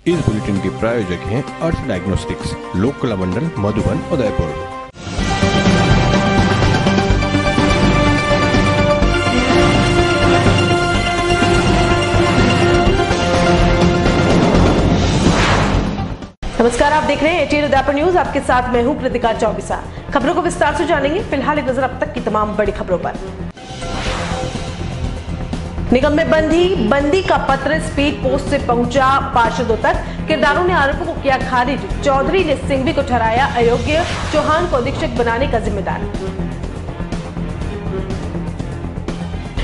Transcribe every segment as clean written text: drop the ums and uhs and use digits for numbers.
इस बुलेटिन के प्रायोजक हैं अर्थ डायग्नोस्टिक्स, लोक कला मंडल, मधुबन, उदयपुर। नमस्कार, आप देख रहे हैं 18 उदयपुर न्यूज। आपके साथ मैं हूं कृतिका चौबीसा। खबरों को विस्तार से जानेंगे। फिलहाल एक नजर अब तक की तमाम बड़ी खबरों पर। निगम में बंदी का पत्र स्पीड पोस्ट से पहुंचा पार्षदों तक। किरदारों ने आरोपों को किया खारिज। चौधरी ने सिंघवी को ठहराया अयोग्य, चौहान को अधीक्षक बनाने का जिम्मेदार।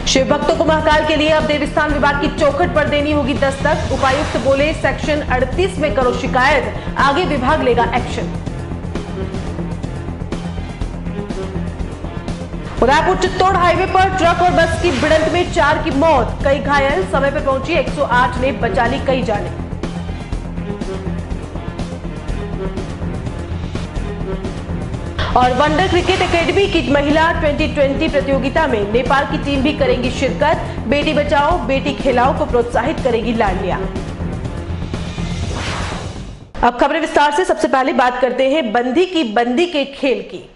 शिव भक्तों को महाकाल के लिए अब देवस्थान विभाग की चौखट पर देनी होगी दस्तक। उपायुक्त बोले सेक्शन 38 में करो शिकायत, आगे विभाग लेगा एक्शन। उदयपुर चित्तौड़ हाईवे पर ट्रक और बस की भिड़ंत में 4 की मौत, कई घायल। समय पर पहुंची 108 ने बचा ली कई जानें। और वंडर क्रिकेट एकेडमी की महिला 2020 प्रतियोगिता में नेपाल की टीम भी करेंगी शिरकत। बेटी बचाओ बेटी खिलाओ को प्रोत्साहित करेगी लाडलिया। अब खबरें विस्तार से। सबसे पहले बात करते हैं बंदी के खेल की।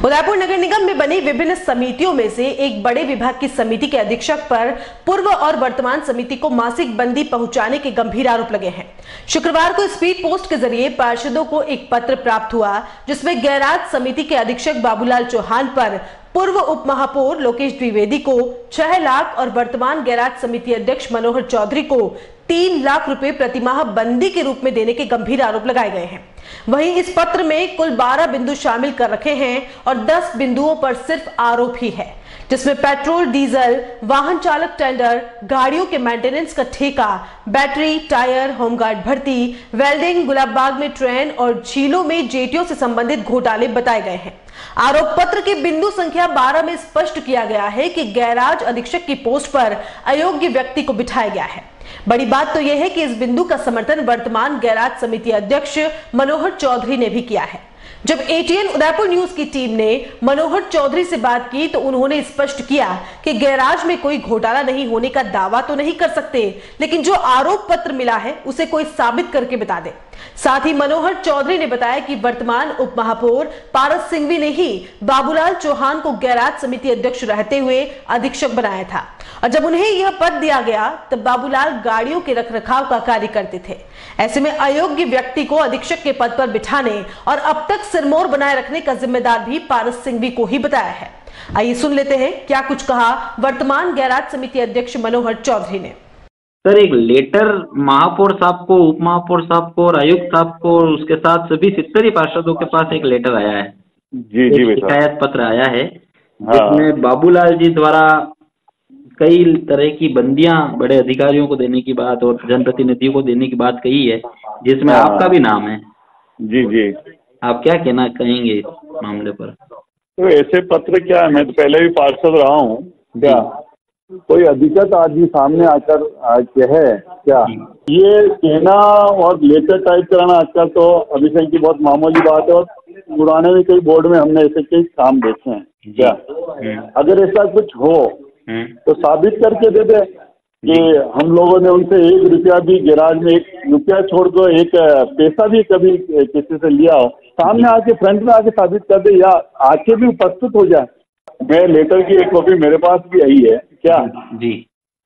उदयपुर नगर निगम में बनी विभिन्न समितियों में से एक बड़े विभाग की समिति के अधीक्षक पर पूर्व और वर्तमान समिति को मासिक बंदी पहुंचाने के गंभीर आरोप लगे हैं। शुक्रवार को स्पीड पोस्ट के जरिए पार्षदों को एक पत्र प्राप्त हुआ, जिसमें गैराज समिति के अधीक्षक बाबूलाल चौहान पर पूर्व उप महापौर लोकेश द्विवेदी को 6 लाख और वर्तमान गैराज समिति अध्यक्ष मनोहर चौधरी को 3 लाख रुपए प्रतिमाह बंदी के रूप में देने के गंभीर आरोप लगाए गए हैं। वहीं इस पत्र में कुल 12 बिंदु शामिल कर रखे हैं और 10 बिंदुओं पर सिर्फ आरोप ही है, जिसमें पेट्रोल डीजल, वाहन चालक टेंडर, गाड़ियों के मेंटेनेंस का ठेका, बैटरी, टायर, होमगार्ड भर्ती, वेल्डिंग, गुलाबबाग में ट्रेन और झीलों में जेटियों से संबंधित घोटाले बताए गए हैं। आरोप पत्र के बिंदु संख्या 12 में स्पष्ट किया गया है कि गैराज अधीक्षक की पोस्ट पर अयोग्य व्यक्ति को बिठाया गया है। बड़ी बात तो यह है कि इस बिंदु का समर्थन वर्तमान गैराज समिति अध्यक्ष मनोहर चौधरी ने भी किया है। जब एटीएन उदयपुर न्यूज की टीम ने मनोहर चौधरी से बात की तो उन्होंने स्पष्ट किया कि गैराज में कोई घोटाला नहीं होने का दावा तो नहीं कर सकते, लेकिन जो आरोप पत्र मिला है उसे कोई साबित करके बता दे। साथ ही मनोहर चौधरी ने बताया कि वर्तमान उप महापौर पारस सिंघवी ने ही बाबूलाल चौहान को गैराज समिति अध्यक्ष रहते हुए अधीक्षक बनाया था और जब उन्हें यह पद दिया गया तब बाबूलाल गाड़ियों के रखरखाव का कार्य करते थे। ऐसे में अयोग्य व्यक्ति को अधीक्षक के पद पर बिठाने और अब तक सिरमौर बनाए रखने का जिम्मेदार भी पारस सिंघवी को ही बताया है। आइए सुन लेते हैं क्या कुछ कहा वर्तमान गैराज समिति अध्यक्ष मनोहर चौधरी ने। सर, एक लेटर महापौर साहब को, उप महापौर साहब को और आयुक्त साहब को और उसके साथ सभी 70 पार्षदों के पास एक लेटर आया है। जी शिकायत पत्र आया है, जिसमें बाबूलाल जी द्वारा कई तरह की बंदियां बड़े अधिकारियों को देने की बात और जनप्रतिनिधियों को देने की बात कही है, जिसमें आपका भी नाम है। जी आप क्या कहना कहेंगे इस मामले पर? तो ऐसे पत्र क्या है, मैं तो पहले भी पार्षद रहा हूँ। क्या कोई अधिकृत आदमी सामने आकर कहे क्या, ये कहना और लेटर टाइप कराना आजकल तो अभिषेक की बहुत मामूली बात है और पुराने में कई बोर्ड में हमने ऐसे कई काम देखे हैं। क्या अगर ऐसा कुछ हो तो साबित करके दे दे कि हम लोगों ने उनसे 1 रुपया भी गैराज में 1 रुपया छोड़ दो 1 पैसा भी कभी किसी से लिया हो, सामने आके फ्रंट में आके साबित कर दे या आके भी उपस्थित हो जाए। मैं लेटर की एक कॉपी मेरे पास भी आई है। क्या जी,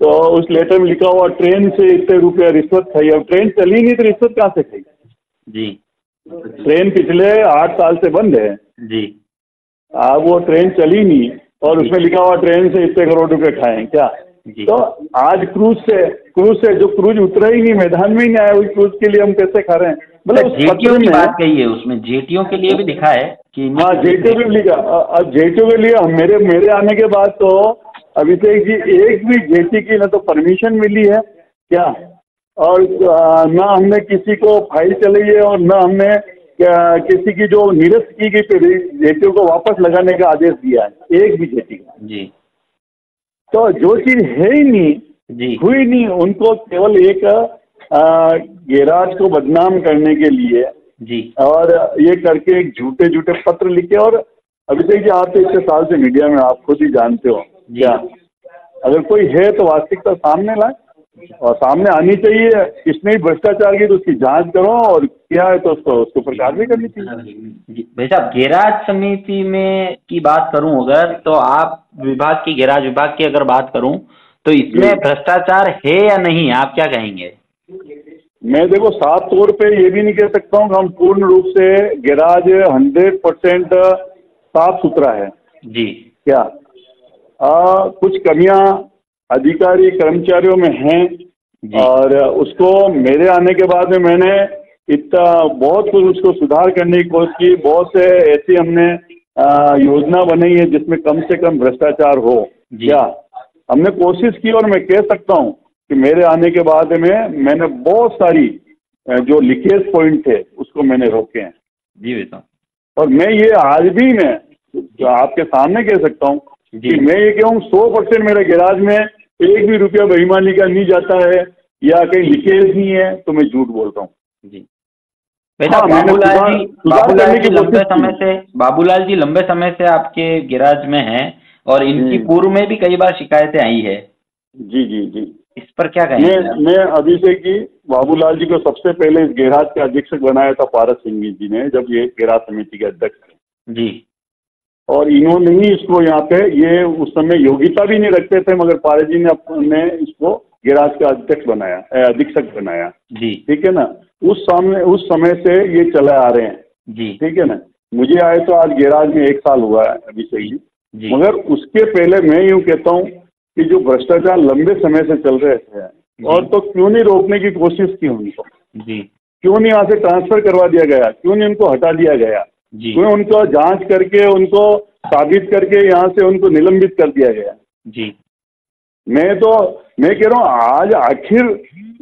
तो उस लेटर में लिखा हुआ ट्रेन से इतने रुपया रिश्वत खाई। अब ट्रेन चली नहीं तो रिश्वत कहाँ से खाई? जी, ट्रेन पिछले 8 साल से बंद है जी। अब वो ट्रेन चली नहीं और उसमें लिखा हुआ ट्रेन से इतने करोड़ रुपए खाए क्या? तो आज क्रूज से जो क्रूज उतरा ही नहीं, मैदान में ही नहीं आया, उस क्रूज के लिए हम कैसे खा रहे हैं? मतलब जेटीओ की बात कही है, उसमें जेटीओ के लिए भी लिखा है कि हाँ, जेटीओ भी लिखा। अब जेटीओ के लिए मेरे आने के बाद तो अभिषेक जी एक भी जेटी की ना तो परमिशन मिली है क्या, और ना हमने किसी को फाइल चलाई है और ना हमने किसी की जो निरस्त की गई जेटियों को वापस लगाने का आदेश दिया है, एक भी जेटी जी। तो जो चीज है ही नहीं जी, हुई नहीं, उनको केवल एक गैराज को बदनाम करने के लिए जी और ये करके एक झूठे पत्र लिखे। और अभिषेक जी आप तो इतने साल से मीडिया में आप खुद ही जानते हो क्या, अगर कोई है तो वास्तविकता सामने लाए। और सामने आनी चाहिए। किसने भी भ्रष्टाचार की तो उसकी जांच करो, और क्या है तो उसको ऊपर कार्रवाई करनी चाहिए। भाई साहब, गैराज समिति में की बात करूं अगर, तो आप विभाग की, गैराज विभाग की अगर बात करूं, तो इसमें भ्रष्टाचार है या नहीं, आप क्या कहेंगे? मैं देखो साफ तौर पे ये भी नहीं कह सकता हूँ कि हम पूर्ण रूप से गैराज 100% साफ सुथरा है जी। क्या कुछ कमियां अधिकारी कर्मचारियों में हैं, और उसको मेरे आने के बाद में मैंने इतना बहुत कुछ उसको सुधार करने की कोशिश की। बहुत से ऐसी हमने योजना बनाई है जिसमें कम से कम भ्रष्टाचार हो। क्या हमने कोशिश की, और मैं कह सकता हूँ कि मेरे आने के बाद में मैंने बहुत सारी जो लीकेज पॉइंट थे उसको मैंने रोके हैं। जी बेटा। और मैं ये आज भी मैं आपके सामने कह सकता हूँ कि मैं ये कहूँ 100% मेरे गैराज में एक भी रुपया बेईमानी का नहीं जाता है, या कहीं लीकेज नहीं है, तो मैं झूठ बोल रहा हूँ। जी बेटा, बाबूलाल जी लंबे समय से आपके गैराज में हैं, और इनकी पूर्व में भी कई बार शिकायतें आई है। जी जी जी। इस पर क्या कहेंगे? मैं अभिषेक जी, बाबूलाल जी को सबसे पहले इस गैराज के अधीक्षक बनाया था पारस सिंह जी ने, जब ये गैराज समिति के अध्यक्ष थे। जी। और इन्होंने ही इसको यहाँ पे, ये उस समय योग्यता भी नहीं रखते थे, मगर पारस जी ने इसको गैराज का अध्यक्ष बनाया, अधीक्षक बनाया। जी। ठीक है ना। उस समय से ये चले आ रहे हैं। जी। ठीक है ना। मुझे आए तो आज गैराज में 1 साल हुआ है अभिषेक जी। मगर उसके पहले मैं यूँ कहता हूँ कि जो भ्रष्टाचार लंबे समय से चल रहे थे, और तो क्यों नहीं रोकने की कोशिश की उनको? जी। क्यों नहीं यहाँ से ट्रांसफर करवा दिया गया? क्यों नहीं उनको हटा दिया गया? क्यों उनको जांच करके, उनको साबित करके यहाँ से उनको निलंबित कर दिया गया? जी। मैं कह रहा हूँ आज आखिर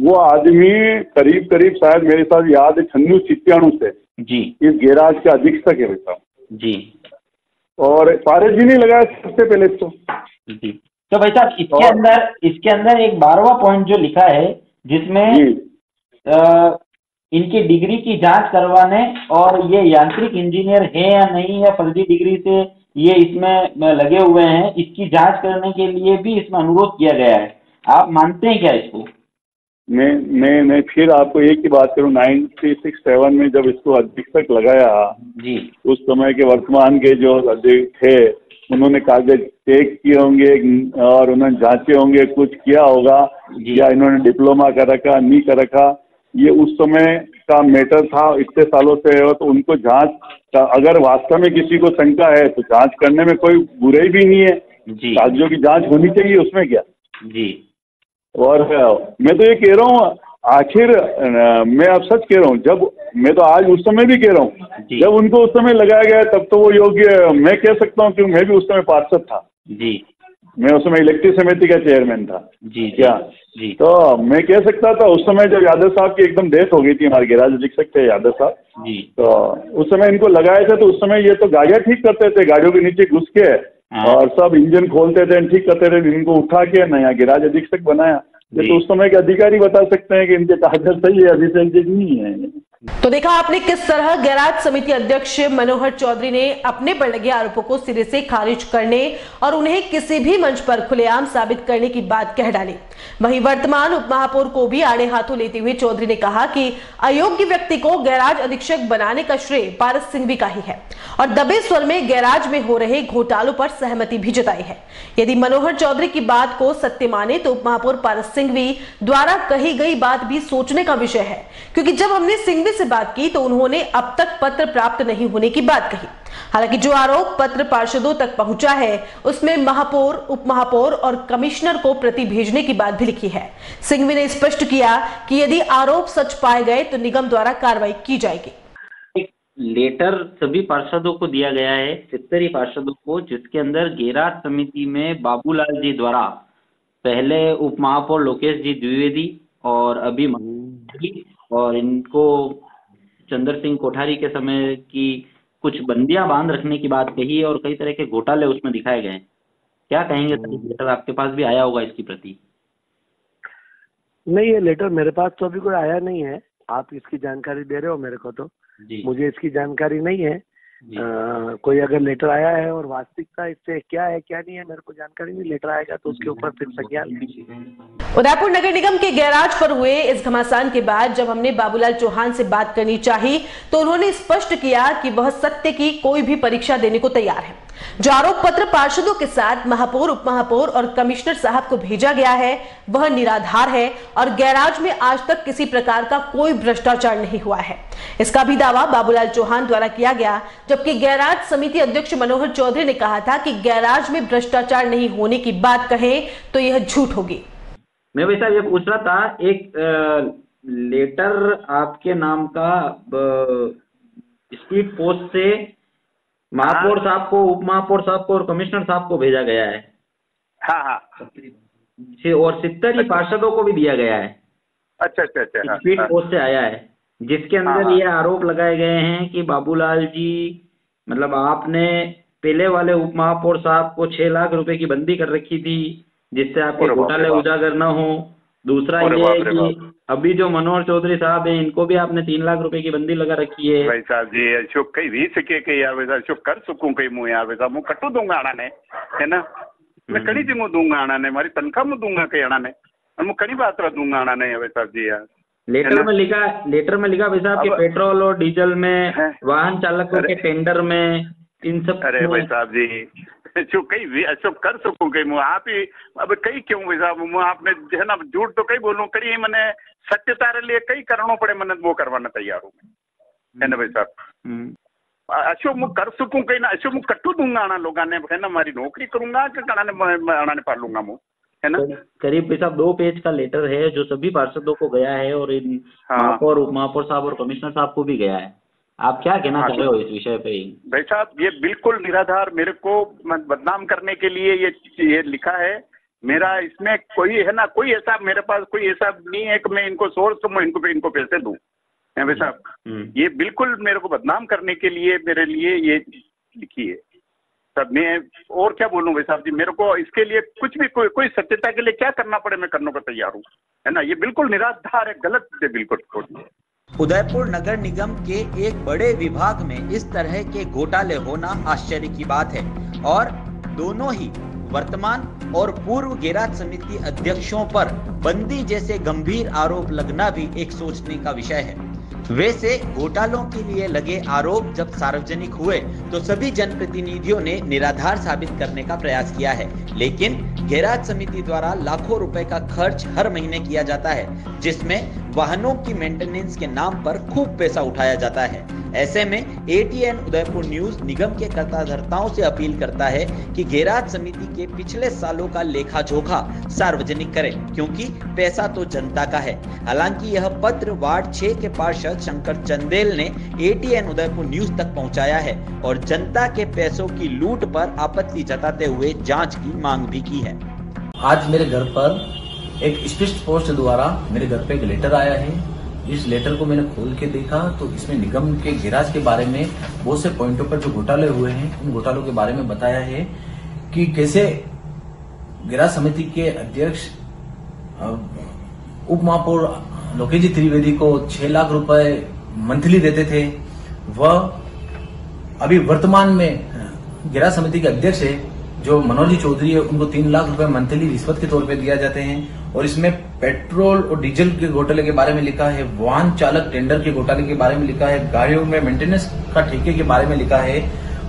वो आदमी करीब शायद मेरे साथ याद है 96 से जी इस गैराज का अधीक्षक है बेटा। जी। और पारस जी ने लगाया सबसे पहले इसको। जी। तो भाई साहब, इसके अंदर एक 12वां पॉइंट जो लिखा है, जिसमें इनकी डिग्री की जांच करवाने, और ये यांत्रिक इंजीनियर है या नहीं, या फर्जी डिग्री से ये इसमें लगे हुए हैं, इसकी जांच करने के लिए भी इसमें अनुरोध किया गया है। आप मानते हैं क्या इसको? मैं फिर आपको एक ही बात करूं, 96-7 में जब इसको अधीक्षक लगाया जी, उस समय के वर्तमान के जो अध्यक्ष थे, उन्होंने कागज चेक किए होंगे और उन्होंने जांचे होंगे, कुछ किया होगा, या इन्होंने डिप्लोमा कर रखा नहीं कर रखा, ये उस समय का मैटर था। इतने सालों से हो तो उनको जांच का, अगर वास्तव में किसी को शंका है तो जांच करने में कोई बुराई भी नहीं है। कागजों की जांच होनी चाहिए, उसमें क्या। जी। और मैं तो ये कह रहा हूँ, आखिर मैं अब सच कह रहा हूँ, जब मैं तो आज उस समय भी कह रहा हूँ, जब उनको उस समय लगाया गया तब तो वो योग्य, मैं कह सकता हूँ क्योंकि मैं भी उस समय पार्षद था। जी। मैं उस समय इलेक्ट्रिक समिति का चेयरमैन था। जी। क्या जी। तो मैं कह सकता था उस समय जब यादव साहब की एकदम डेथ हो गई थी, हमारे गैराज अधीक्षक थे यादव साहब जी, तो उस समय इनको लगाए थे। तो उस समय ये तो गाड़ियाँ ठीक करते थे, गाड़ियों के नीचे घुस के और सब इंजन खोलते थे, ठीक करते थे। इनको उठा के नया गैराज अधीक्षक बनाया। ये तो उस समय के अधिकारी बता सकते हैं कि इनके कागज सही है, अभिषेक जी नहीं है। तो देखा आपने किस तरह गैराज समिति अध्यक्ष मनोहर चौधरी ने अपने पर लगे आरोपों को सिरे से खारिज करने और उन्हें किसी भी मंच पर खुलेआम साबित करने की बात कह डाली। वहीं वर्तमान उपमहापौर को भी आड़े हाथों लेते हुए चौधरी ने कहा कि अयोग्य व्यक्ति को गैराज अधीक्षक बनाने का श्रेय पारस सिंघवी का ही है, और दबे स्वर में गैराज में हो रहे घोटालों पर सहमति भी जताई है। यदि मनोहर चौधरी की बात को सत्य माने तो उपमहापौर पारस सिंघवी द्वारा कही गई बात भी सोचने का विषय है, क्योंकि जब हमने सिंघवी से बात की तो उन्होंने अब तक पत्र प्राप्त नहीं होने की बात कही। हालांकि जो आरोप पत्र पार्षदों तक पहुंचा है उसमें महापौर, उपमहापौर और कमिश्नर को प्रति भेजने की बात भी लिखी है। सिंघवी ने स्पष्ट किया कि यदि आरोप सच पाए गए तो निगम द्वारा कार्रवाई की जाएगी। एक लेटर सभी पार्षदों को दिया गया है, 70 पार्षदों को, जिसके अंदर गैराज समिति में बाबूलाल जी द्वारा पहले उपमहापौर लोकेश जी द्विवेदी और अभी और इनको चंद्र सिंह कोठारी के समय की कुछ बंदियां बांध रखने की बात कही है, और कई तरह के घोटाले उसमें दिखाए गए हैं। क्या कहेंगे सर? लेटर आपके पास भी आया होगा इसकी प्रति? नहीं, ये लेटर मेरे पास तो अभी कोई आया नहीं है। आप इसकी जानकारी दे रहे हो मेरे को, तो मुझे इसकी जानकारी नहीं है। कोई अगर लेटर आया है और वास्तविकता इससे क्या है क्या नहीं है मेरे को जानकारी नहीं, लेटर आएगा तो उसके ऊपर फिर संज्ञान लीजिए। उदयपुर नगर निगम के गैराज पर हुए इस घमासान के बाद जब हमने बाबूलाल चौहान से बात करनी चाही तो उन्होंने स्पष्ट किया कि वह सत्य की कोई भी परीक्षा देने को तैयार है। जो आरोप पत्र पार्षदों के साथ महापौर, उपमहापौर और कमिश्नर साहब को भेजा गया है वह निराधार है और गैराज में आज तक किसी प्रकार का कोई भ्रष्टाचार नहीं हुआ है। इसका भी दावा बाबूलाल चौहान द्वारा किया गया, जबकि गैराज समिति अध्यक्ष मनोहर चौधरी ने कहा था कि गैराज में भ्रष्टाचार नहीं होने की बात कहें तो यह झूठ होगी। मैं वैसा ये पूछ रहा था, एक लेटर आपके नाम का स्पीड पोस्ट से महापौर साहब को, उप महापौर साहब को और कमिश्नर साहब को भेजा गया है। हाँ हाँ, और 70 पार्षदों को भी दिया गया है। अच्छा अच्छा अच्छा, स्पीड पोस्ट से आया है, जिसके अंदर ये आरोप लगाए गए हैं कि बाबूलाल जी, मतलब आपने पहले वाले उप महापौर साहब को 6 लाख रुपए की बंदी कर रखी थी जिससे आपके घोटाले उजागर न हो। दूसरा ये कि अभी जो मनोहर चौधरी साहब हैं इनको भी आपने 3 लाख रुपए की बंदी लगा रखी है। भाई साहब जी अशोक कई री सके के यार वैसा अशोक कर सकूं कई मुँह यार वैसा मुँह कटू दूंगा आना ने, है ना, मैं कड़ी जी मुँह दूंगा आना ने, हमारी तनख्वाह मुँह दूंगा कई आना ने, और मुँह कड़ी बात रहा दूंगा आना ने भाई साहब जी यार। लेटर में लिखा भाई साहब कि पेट्रोल और डीजल में, वाहन चालकों के टेंडर में, इन सब। अरे भाई साहब जी जो कई अशोक कर सकूं कई मुँह आप ही अब कई क्यों भाई साहब मुँह आपने है ना, झूठ तो कई बोलूं कड़ी मैंने सत्यता रे लिए कई करनो पड़े मैंने वो करवाना तैयार हूँ मैं, है ना भाई साहब। अशोक मुँह कर सकूं कई ना, अशोक मुँह कट्टू दूंगा आना लोग ने, है ना, हमारी नौकरी करूंगा कि आना ने पाल लूंगा मुँह, है ना। करीब भाई साहब 2 पेज का लेटर है जो सभी पार्षदों को गया है और इन महापौर, उप महापौर साहब और कमिश्नर साहब को भी गया है। आप क्या कहना चाह रहे हो इस विषय पे? भाई साहब ये बिल्कुल निराधार, मेरे को बदनाम करने के लिए ये लिखा है। मेरा इसमें कोई है ना, कोई ऐसा मेरे पास कोई ऐसा नहीं है कि मैं इनको सोर्स तो मैं इनको पैसे दूं, है भाई साहब। ये बिल्कुल मेरे को बदनाम करने के लिए मेरे लिए ये लिखी है। तब मैं और क्या बोलूं भाई साहब जी, मेरे को इसके लिए कुछ भी कोई सत्यता के लिए क्या करना पड़े मैं करने को तैयार हूँ, है ना। ये बिल्कुल निराधार है, गलत है बिल्कुल। उदयपुर नगर निगम के एक बड़े विभाग में इस तरह के घोटाले होना आश्चर्य की बात है और दोनों ही वर्तमान और पूर्व गैराज समिति अध्यक्षों पर बंदी जैसे गंभीर आरोप लगना भी एक सोचने का विषय है। वैसे घोटालों के लिए लगे आरोप जब सार्वजनिक हुए तो सभी जनप्रतिनिधियों ने निराधार साबित करने का प्रयास किया है, लेकिन गैराज समिति द्वारा लाखों रुपए का खर्च हर महीने किया जाता है, जिसमें वाहनों की मेंटेनेंस के नाम पर खूब पैसा उठाया जाता है। ऐसे में ATN उदयपुर न्यूज निगम के कर्ताधर्ताओं से अपील करता है कि गैराज समिति के पिछले सालों का लेखा जोखा सार्वजनिक करें, क्योंकि पैसा तो जनता का है। हालांकि यह पत्र वार्ड 6 के पार्षद शंकर चंदेल ने ATN उदयपुर न्यूज तक पहुंचाया है और जनता के पैसों की लूट पर आपत्ति जताते हुए जांच की मांग भी की है। आज मेरे घर पर एक स्पीड पोस्ट द्वारा मेरे घर पे एक लेटर आया है। इस लेटर को मैंने खोल के देखा तो इसमें निगम के गैराज के बारे में बहुत से पॉइंटों पर जो घोटाले हुए हैं उन घोटालों के बारे में बताया है कि कैसे गैराज समिति के अध्यक्ष उप महापौर लोकेश जी त्रिवेदी को 6 लाख रुपए मंथली देते थे। वह अभी वर्तमान में गैराज समिति के अध्यक्ष है जो मनोहर जी चौधरी है, उनको 3 लाख रुपए मंथली रिश्वत के तौर पे दिया जाते हैं। और इसमें पेट्रोल और डीजल के घोटाले के बारे में लिखा है, वाहन चालक टेंडर के घोटाले के बारे में लिखा है, गाड़ियों में मेंटेनेंस का ठेके के बारे में लिखा है,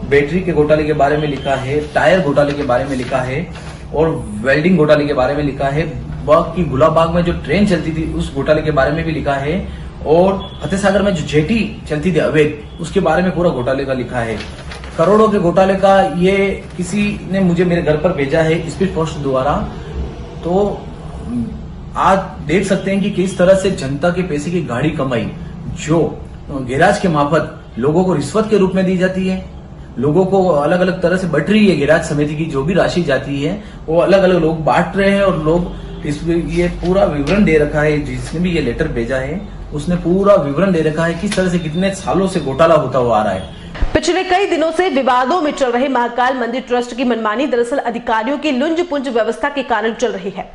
बैटरी के घोटाले के बारे में लिखा है, टायर घोटाले के बारे में लिखा है और वेल्डिंग घोटाले के बारे में लिखा है। बाकी गुलाबबाग में जो ट्रेन चलती थी उस घोटाले के बारे में भी लिखा है और फतेह सागर में जो जेटी चलती थी अवैध, उसके बारे में पूरा घोटाले का लिखा है। करोड़ों के घोटाले का ये किसी ने मुझे मेरे घर पर भेजा है स्पीड पोस्ट द्वारा। तो आज देख सकते हैं कि किस तरह से जनता के पैसे की गाड़ी कमाई जो गैराज के मार्फत लोगों को रिश्वत के रूप में दी जाती है, लोगों को अलग अलग तरह से बढ़ रही है। गैराज समिति की जो भी राशि जाती है वो अलग अलग लोग बांट रहे हैं और लोग इसमें ये पूरा विवरण दे रखा है। जिसने भी ये लेटर भेजा है उसने पूरा विवरण दे रखा है किस तरह से कितने सालों से घोटाला होता हुआ आ रहा है। पिछले कई दिनों से विवादों में चल रहे महाकाल मंदिर ट्रस्ट की मनमानी दरअसल अधिकारियों की लुंज पुंज व्यवस्था के कारण चल रही है।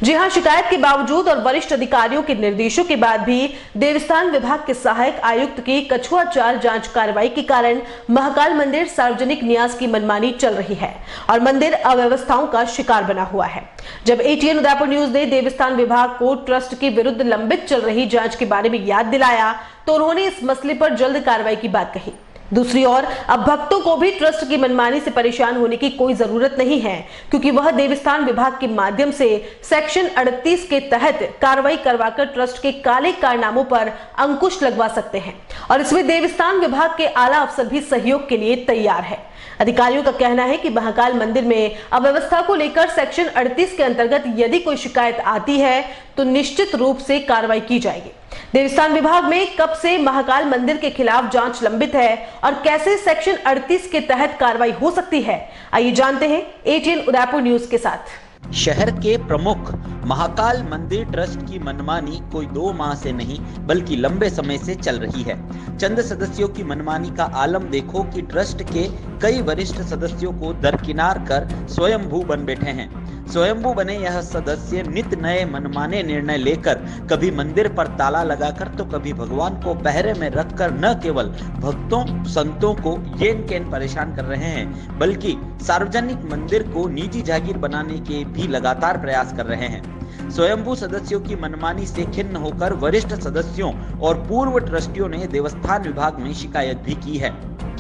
जी हां, शिकायत के बावजूद और वरिष्ठ अधिकारियों के निर्देशों के बाद भी देवस्थान विभाग के सहायक आयुक्त की कछुआ चाल जांच कार्रवाई के कारण महाकाल मंदिर सार्वजनिक न्यास की मनमानी चल रही है और मंदिर अव्यवस्थाओं का शिकार बना हुआ है। जब एटीएन उदयपुर न्यूज ने देवस्थान विभाग को ट्रस्ट के विरुद्ध लंबित चल रही जांच के बारे में याद दिलाया तो उन्होंने इस मसले पर जल्द कार्रवाई की बात कही। दूसरी ओर अब भक्तों को भी ट्रस्ट की मनमानी से परेशान होने की कोई जरूरत नहीं है, क्योंकि वह देवस्थान विभाग के माध्यम से सेक्शन 38 के तहत कार्रवाई करवाकर ट्रस्ट के काले कारनामों पर अंकुश लगवा सकते हैं और इसमें देवस्थान विभाग के आला अफसर भी सहयोग के लिए तैयार है। अधिकारियों का कहना है कि महाकाल मंदिर में अव्यवस्था को लेकर सेक्शन 38 के अंतर्गत यदि कोई शिकायत आती है तो निश्चित रूप से कार्रवाई की जाएगी। देवस्थान विभाग में कब से महाकाल मंदिर के खिलाफ जांच लंबित है और कैसे सेक्शन 38 के तहत कार्रवाई हो सकती है, आइए जानते हैं एटीएन उदयपुर न्यूज के साथ। शहर के प्रमुख महाकाल मंदिर ट्रस्ट की मनमानी कोई 2 माह से नहीं बल्कि लंबे समय से चल रही है। चंद सदस्यों की मनमानी का आलम देखो कि ट्रस्ट के कई वरिष्ठ सदस्यों को दरकिनार कर स्वयंभू बन बैठे हैं। स्वयंभू बने यह सदस्य नित नए मनमाने निर्णय लेकर कभी मंदिर पर ताला लगाकर तो कभी भगवान को पहरे में रखकर न केवल भक्तों संतों को येन केन परेशान कर रहे हैं बल्कि सार्वजनिक मंदिर को निजी जागीर बनाने के भी लगातार प्रयास कर रहे हैं। स्वयंभू सदस्यों की मनमानी से खिन्न होकर वरिष्ठ सदस्यों और पूर्व ट्रस्टियों ने देवस्थान विभाग में शिकायत भी की है,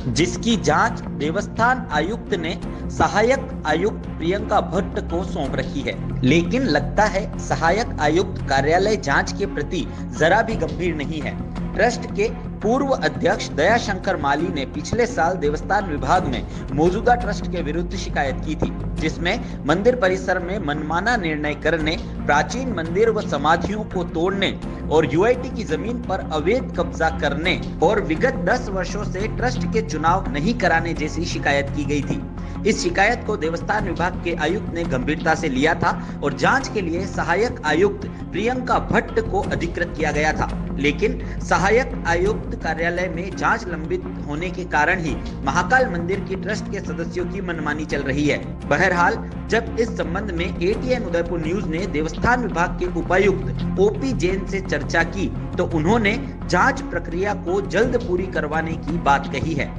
जिसकी जांच देवस्थान आयुक्त ने सहायक आयुक्त प्रियंका भट्ट को सौंप रखी है। लेकिन लगता है सहायक आयुक्त कार्यालय जांच के प्रति जरा भी गंभीर नहीं है। ट्रस्ट के पूर्व अध्यक्ष दयाशंकर माली ने पिछले साल देवस्थान विभाग में मौजूदा ट्रस्ट के विरुद्ध शिकायत की थी, जिसमें मंदिर परिसर में मनमाना निर्णय करने, प्राचीन मंदिर व समाधियों को तोड़ने और यूआईटी की जमीन पर अवैध कब्जा करने और विगत 10 वर्षों से ट्रस्ट के चुनाव नहीं कराने जैसी शिकायत की गई थी। इस शिकायत को देवस्थान विभाग के आयुक्त ने गंभीरता से लिया था और जांच के लिए सहायक आयुक्त प्रियंका भट्ट को अधिकृत किया गया था। लेकिन सहायक आयुक्त कार्यालय में जांच लंबित होने के कारण ही महाकाल मंदिर की ट्रस्ट के सदस्यों की मनमानी चल रही है। बहरहाल जब इस संबंध में एटीएन उदयपुर न्यूज ने देवस्थान विभाग के उपायुक्त ओपी जैन से चर्चा की तो उन्होंने जांच प्रक्रिया को जल्द पूरी करवाने की बात कही है।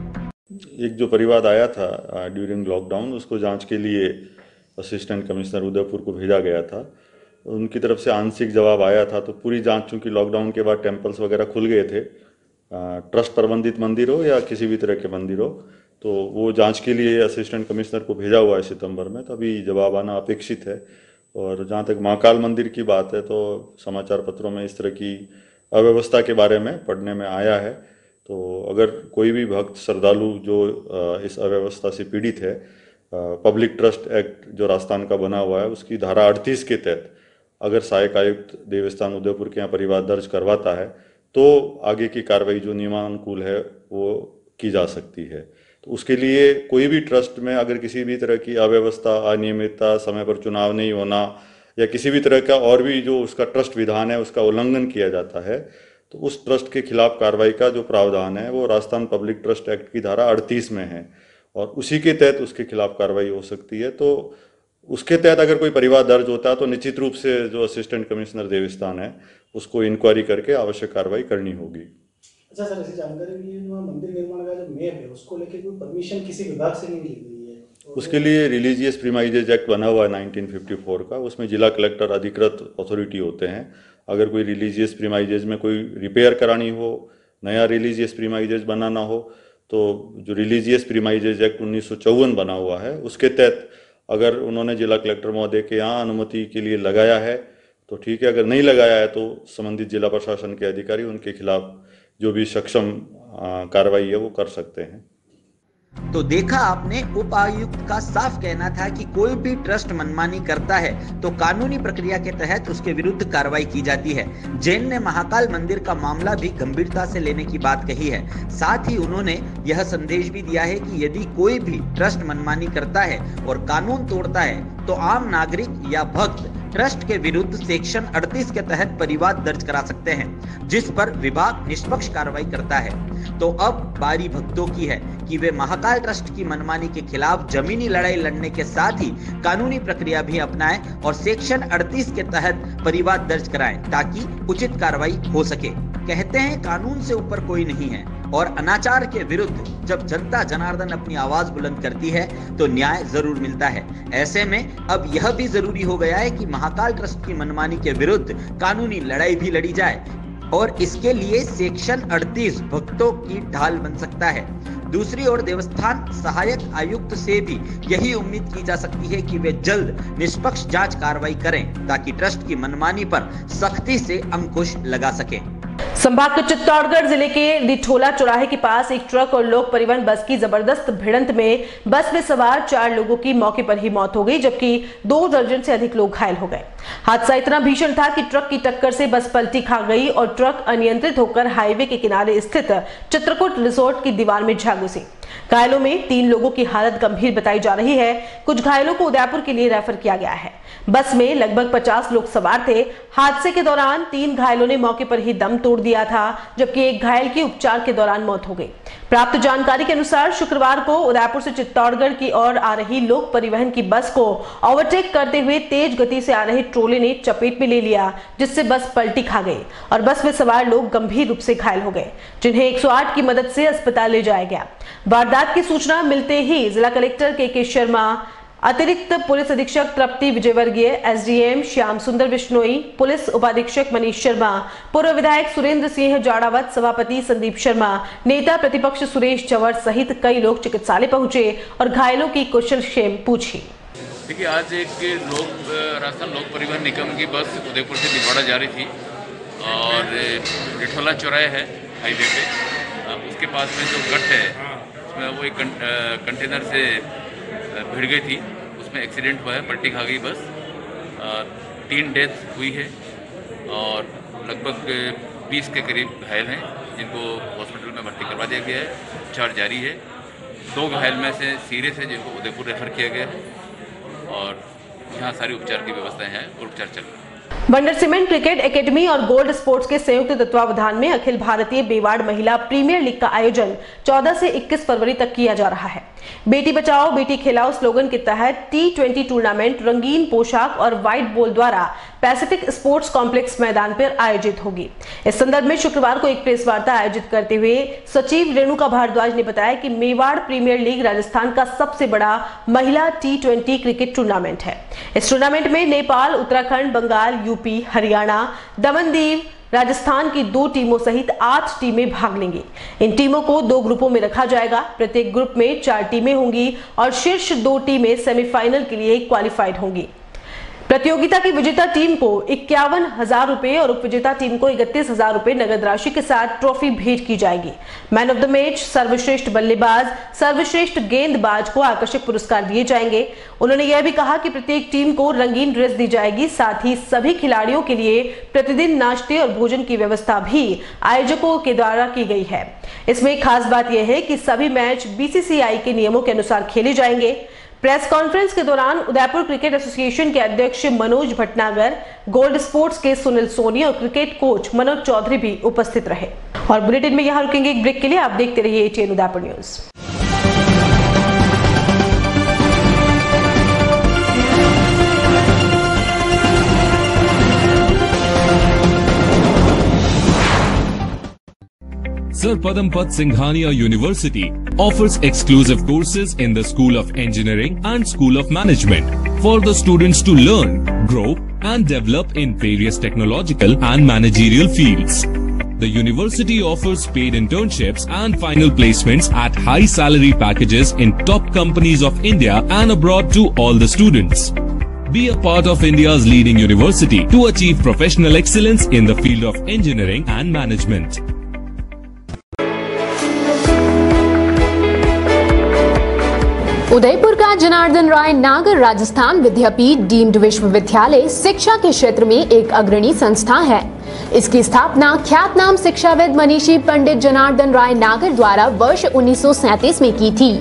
एक जो परिवाद आया था ड्यूरिंग लॉकडाउन, उसको जांच के लिए असिस्टेंट कमिश्नर उदयपुर को भेजा गया था। उनकी तरफ से आंशिक जवाब आया था, तो पूरी जांच, चूंकि लॉकडाउन के बाद टेम्पल्स वगैरह खुल गए थे, ट्रस्ट प्रबंधित मंदिर हो या किसी भी तरह के मंदिर हो, तो वो जांच के लिए असिस्टेंट कमिश्नर को भेजा हुआ है सितंबर में। तो अभी जवाब आना अपेक्षित है। और जहाँ तक महाकाल मंदिर की बात है, तो समाचार पत्रों में इस तरह की अव्यवस्था के बारे में पढ़ने में आया है। तो अगर कोई भी भक्त श्रद्धालु जो इस अव्यवस्था से पीड़ित है, पब्लिक ट्रस्ट एक्ट जो राजस्थान का बना हुआ है उसकी धारा 38 के तहत अगर सहायक आयुक्त देवस्थान उदयपुर के यहाँ परिवाद दर्ज करवाता है तो आगे की कार्रवाई जो नियमानुकूल है वो की जा सकती है। तो उसके लिए कोई भी ट्रस्ट में अगर किसी भी तरह की अव्यवस्था, अनियमितता, समय पर चुनाव नहीं होना या किसी भी तरह का और भी जो उसका ट्रस्ट विधान है उसका उल्लंघन किया जाता है, तो उस ट्रस्ट के खिलाफ कार्रवाई का जो प्रावधान है वो राजस्थान पब्लिक ट्रस्ट एक्ट की धारा 38 में है और उसी के तहत उसके खिलाफ कार्रवाई हो सकती है। तो उसके तहत अगर कोई परिवाद दर्ज होता है तो निश्चित रूप से जो असिस्टेंट कमिश्नर देवस्थान है उसको इंक्वायरी करके आवश्यक कार्रवाई करनी होगी। अच्छा सर, ऐसी जानकारी मिली है मंदिर निर्माण का जो मेयर है उसको लेकर कोई परमिशन किसी विभाग से नहीं मिली हुई है? उसके लिए रिलीजियस प्रीमाइजेज एक्ट बना हुआ है 1954 का, उसमें जिला कलेक्टर अधिकृत अथॉरिटी होते हैं। अगर कोई रिलीजियस प्रीमाइजेज में कोई रिपेयर करानी हो, नया रिलीजियस प्रीमाइजेज बनाना हो, तो जो रिलीजियस प्रीमाइजेज एक्ट 1954 बना हुआ है उसके तहत अगर उन्होंने जिला कलेक्टर महोदय के यहाँ अनुमति के लिए लगाया है तो ठीक है, अगर नहीं लगाया है तो संबंधित जिला प्रशासन के अधिकारी उनके खिलाफ जो भी सक्षम कार्रवाई है वो कर सकते हैं। तो देखा आपने, उपायुक्त का साफ कहना था कि कोई भी ट्रस्ट मनमानी करता है तो कानूनी प्रक्रिया के तहत उसके विरुद्ध कार्रवाई की जाती है। जैन ने महाकाल मंदिर का मामला भी गंभीरता से लेने की बात कही है। साथ ही उन्होंने यह संदेश भी दिया है कि यदि कोई भी ट्रस्ट मनमानी करता है और कानून तोड़ता है तो आम नागरिक या भक्त ट्रस्ट के विरुद्ध सेक्शन 38 के तहत परिवाद दर्ज करा सकते हैं, जिस पर विभाग निष्पक्ष कार्रवाई करता है। तो अब बारी भक्तों की है कि वे महाकाल ट्रस्ट की मनमानी के खिलाफ जमीनी लड़ाई लड़ने के साथ ही कानूनी प्रक्रिया भी अपनाएं और सेक्शन 38 के तहत परिवाद दर्ज कराएं ताकि उचित कार्रवाई हो सके। कहते हैं कानून से ऊपर कोई नहीं है और अनाचार के विरुद्ध जब जनता जनार्दन अपनी आवाज बुलंद करती है तो न्याय जरूर मिलता है। ऐसे में अब यह भी जरूरी हो गया है कि महाकाल ट्रस्ट की मनमानी के विरुद्ध कानूनी लड़ाई भी लड़ी जाए और इसके लिए सेक्शन 38 भक्तों की ढाल बन सकता है। दूसरी ओर देवस्थान सहायक आयुक्त से भी यही उम्मीद की जा सकती है कि वे जल्द निष्पक्ष जांच कार्रवाई करें ताकि ट्रस्ट की मनमानी पर सख्ती से अंकुश लगा सके। संभाग के चित्तौड़गढ़ जिले के डिठोला चौराहे के पास एक ट्रक और लोक परिवहन बस की जबरदस्त भिड़ंत में बस में सवार 4 लोगों की मौके पर ही मौत हो गई जबकि 2 दर्जन से अधिक लोग घायल हो गए। हादसा इतना भीषण था कि ट्रक की टक्कर से बस पलटी खा गई और ट्रक अनियंत्रित होकर हाईवे के किनारे स्थित चित्रकूट रिसोर्ट की दीवार में जा घुसी। घायलों में 3 लोगों की हालत गंभीर बताई जा रही है। कुछ घायलों को उदयपुर के लिए रेफर किया गया है। बस में लगभग 50 लोग सवार थे। हादसे के दौरान 3 घायलों ने मौके पर ही दम तोड़ दिया था जबकि एक घायल की उपचार के दौरान मौत हो गई। प्राप्त जानकारी के अनुसार शुक्रवार को उदयपुर से चित्तौड़गढ़ की ओर आ रही लोक परिवहन की बस को ओवरटेक करते हुए तेज गति से आ रहे ट्रोले ने चपेट में ले लिया जिससे बस पलटी खा गई और बस में सवार लोग गंभीर रूप से घायल हो गए जिन्हें 108 की मदद से अस्पताल ले जाया गया। वारदात की सूचना मिलते ही जिला कलेक्टर के शर्मा, अतिरिक्त पुलिस अधीक्षक तृप्ति विजयवर्गीय, एसडीएम श्याम सुंदर बिश्नोई, पुलिस उपाधीक्षक मनीष शर्मा, पूर्व विधायक सुरेंद्र सिंह जाड़ावत, सभापति संदीप शर्मा, नेता प्रतिपक्ष सुरेश चवर सहित कई लोग चिकित्सालय पहुंचे और घायलों की कुशलक्षेम पूछी। देखिए, आज एक राजस्थान लोक परिवहन निगम की बस उदयपुर से दिगवाड़ा जा रही थी और डिठोला चौराहे है हाईवे पे, उसके पास में जो गट है उसमें वो एक कंटेनर से भिड़ गई थी, उसमें एक्सीडेंट हुआ है, पलटी खा गई बस। 3 डेथ हुई है और लगभग 20 के करीब घायल हैं जिनको हॉस्पिटल में भर्ती करवा दिया गया है। उपचार जारी है। 2 घायल में से सीरियस है जिनको उदयपुर रेफर किया गया है और यहाँ सारी उपचार की व्यवस्थाएं हैं और उपचार चल रहा है। बंडर सीमेंट क्रिकेट एकेडमी और गोल्ड स्पोर्ट्स के संयुक्त तत्वावधान में अखिल भारतीय बेवाड़ महिला प्रीमियर लीग का आयोजन 14 से 21 फरवरी तक किया जा रहा है। बेटी बचाओ बेटी खिलाओ स्लोगन के तहत T20 टूर्नामेंट रंगीन पोशाक और व्हाइट बॉल द्वारा पैसिफिक स्पोर्ट्स कॉम्प्लेक्स मैदान पर आयोजित होगी। इस संदर्भ में शुक्रवार को एक प्रेस वार्ता आयोजित करते हुए सचिव रेणुका भारद्वाज ने बताया कि मेवाड़ प्रीमियर लीग राजस्थान का सबसे बड़ा महिला T20 क्रिकेट टूर्नामेंट है। इस टूर्नामेंट में नेपाल, उत्तराखंड, बंगाल, यूपी, हरियाणा, दमन-दीव, राजस्थान की 2 टीमों सहित 8 टीमें भाग लेंगी। इन टीमों को 2 ग्रुपों में रखा जाएगा। प्रत्येक ग्रुप में 4 टीमें होंगी और शीर्ष 2 टीमें सेमीफाइनल के लिए क्वालिफाइड होंगी। प्रतियोगिता की विजेता टीम को 51,000 रुपए और उपविजेता टीम को 31,000 रुपए नगद राशि के साथ ट्रॉफी भेंट की जाएगी। मैन ऑफ द मैच, सर्वश्रेष्ठ बल्लेबाज, सर्वश्रेष्ठ गेंदबाज को आकर्षक पुरस्कार दिए जाएंगे। उन्होंने यह भी कहा कि प्रत्येक टीम को रंगीन ड्रेस दी जाएगी। साथ ही सभी खिलाड़ियों के लिए प्रतिदिन नाश्ते और भोजन की व्यवस्था भी आयोजकों के द्वारा की गई है। इसमें खास बात यह है कि सभी मैच BCCI के नियमों के अनुसार खेले जाएंगे। प्रेस कॉन्फ्रेंस के दौरान उदयपुर क्रिकेट एसोसिएशन के अध्यक्ष मनोज भटनागर, गोल्ड स्पोर्ट्स के सुनील सोनी और क्रिकेट कोच मनोज चौधरी भी उपस्थित रहे। और बुलेटिन में यहां रुकेंगे एक ब्रेक के लिए। आप देखते रहिए ATN Udaipur news. Sir Padampat Singhania University offers exclusive courses in the School of Engineering and School of Management for the students to learn, grow and develop in various technological and managerial fields. The university offers paid internships and final placements at high salary packages in top companies of India and abroad to all the students. Be a part of India's leading university to achieve professional excellence in the field of engineering and management. Udaipur का जनार्दन राय नागर राजस्थान विद्यापीठ deemed विश्वविद्यालय शिक्षा के क्षेत्र में एक अग्रणी संस्था है। इसकी स्थापना ख्यातनाम शिक्षाविद मनीषी पंडित जनार्दन राय नागर द्वारा वर्ष 1937 में की थी।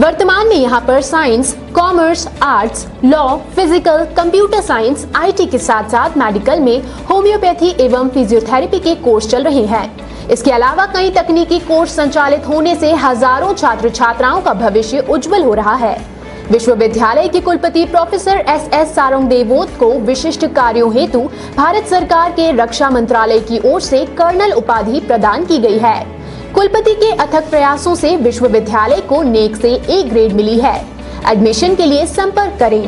वर्तमान में यहाँ पर science, commerce, arts, law, physical, computer science, IT के साथ साथ मेडिकल में होम्योपैथी एवं फिजियोथेरेपी के कोर्स चल रहे हैं। इसके अलावा कई तकनीकी कोर्स संचालित होने से हजारों छात्र छात्राओं का भविष्य उज्जवल हो रहा है। विश्वविद्यालय के कुलपति प्रोफेसर एस सारंग देवोत को विशिष्ट कार्यों हेतु भारत सरकार के रक्षा मंत्रालय की ओर से कर्नल उपाधि प्रदान की गई है। कुलपति के अथक प्रयासों से विश्वविद्यालय को नेक से ए ग्रेड मिली है। एडमिशन के लिए संपर्क करें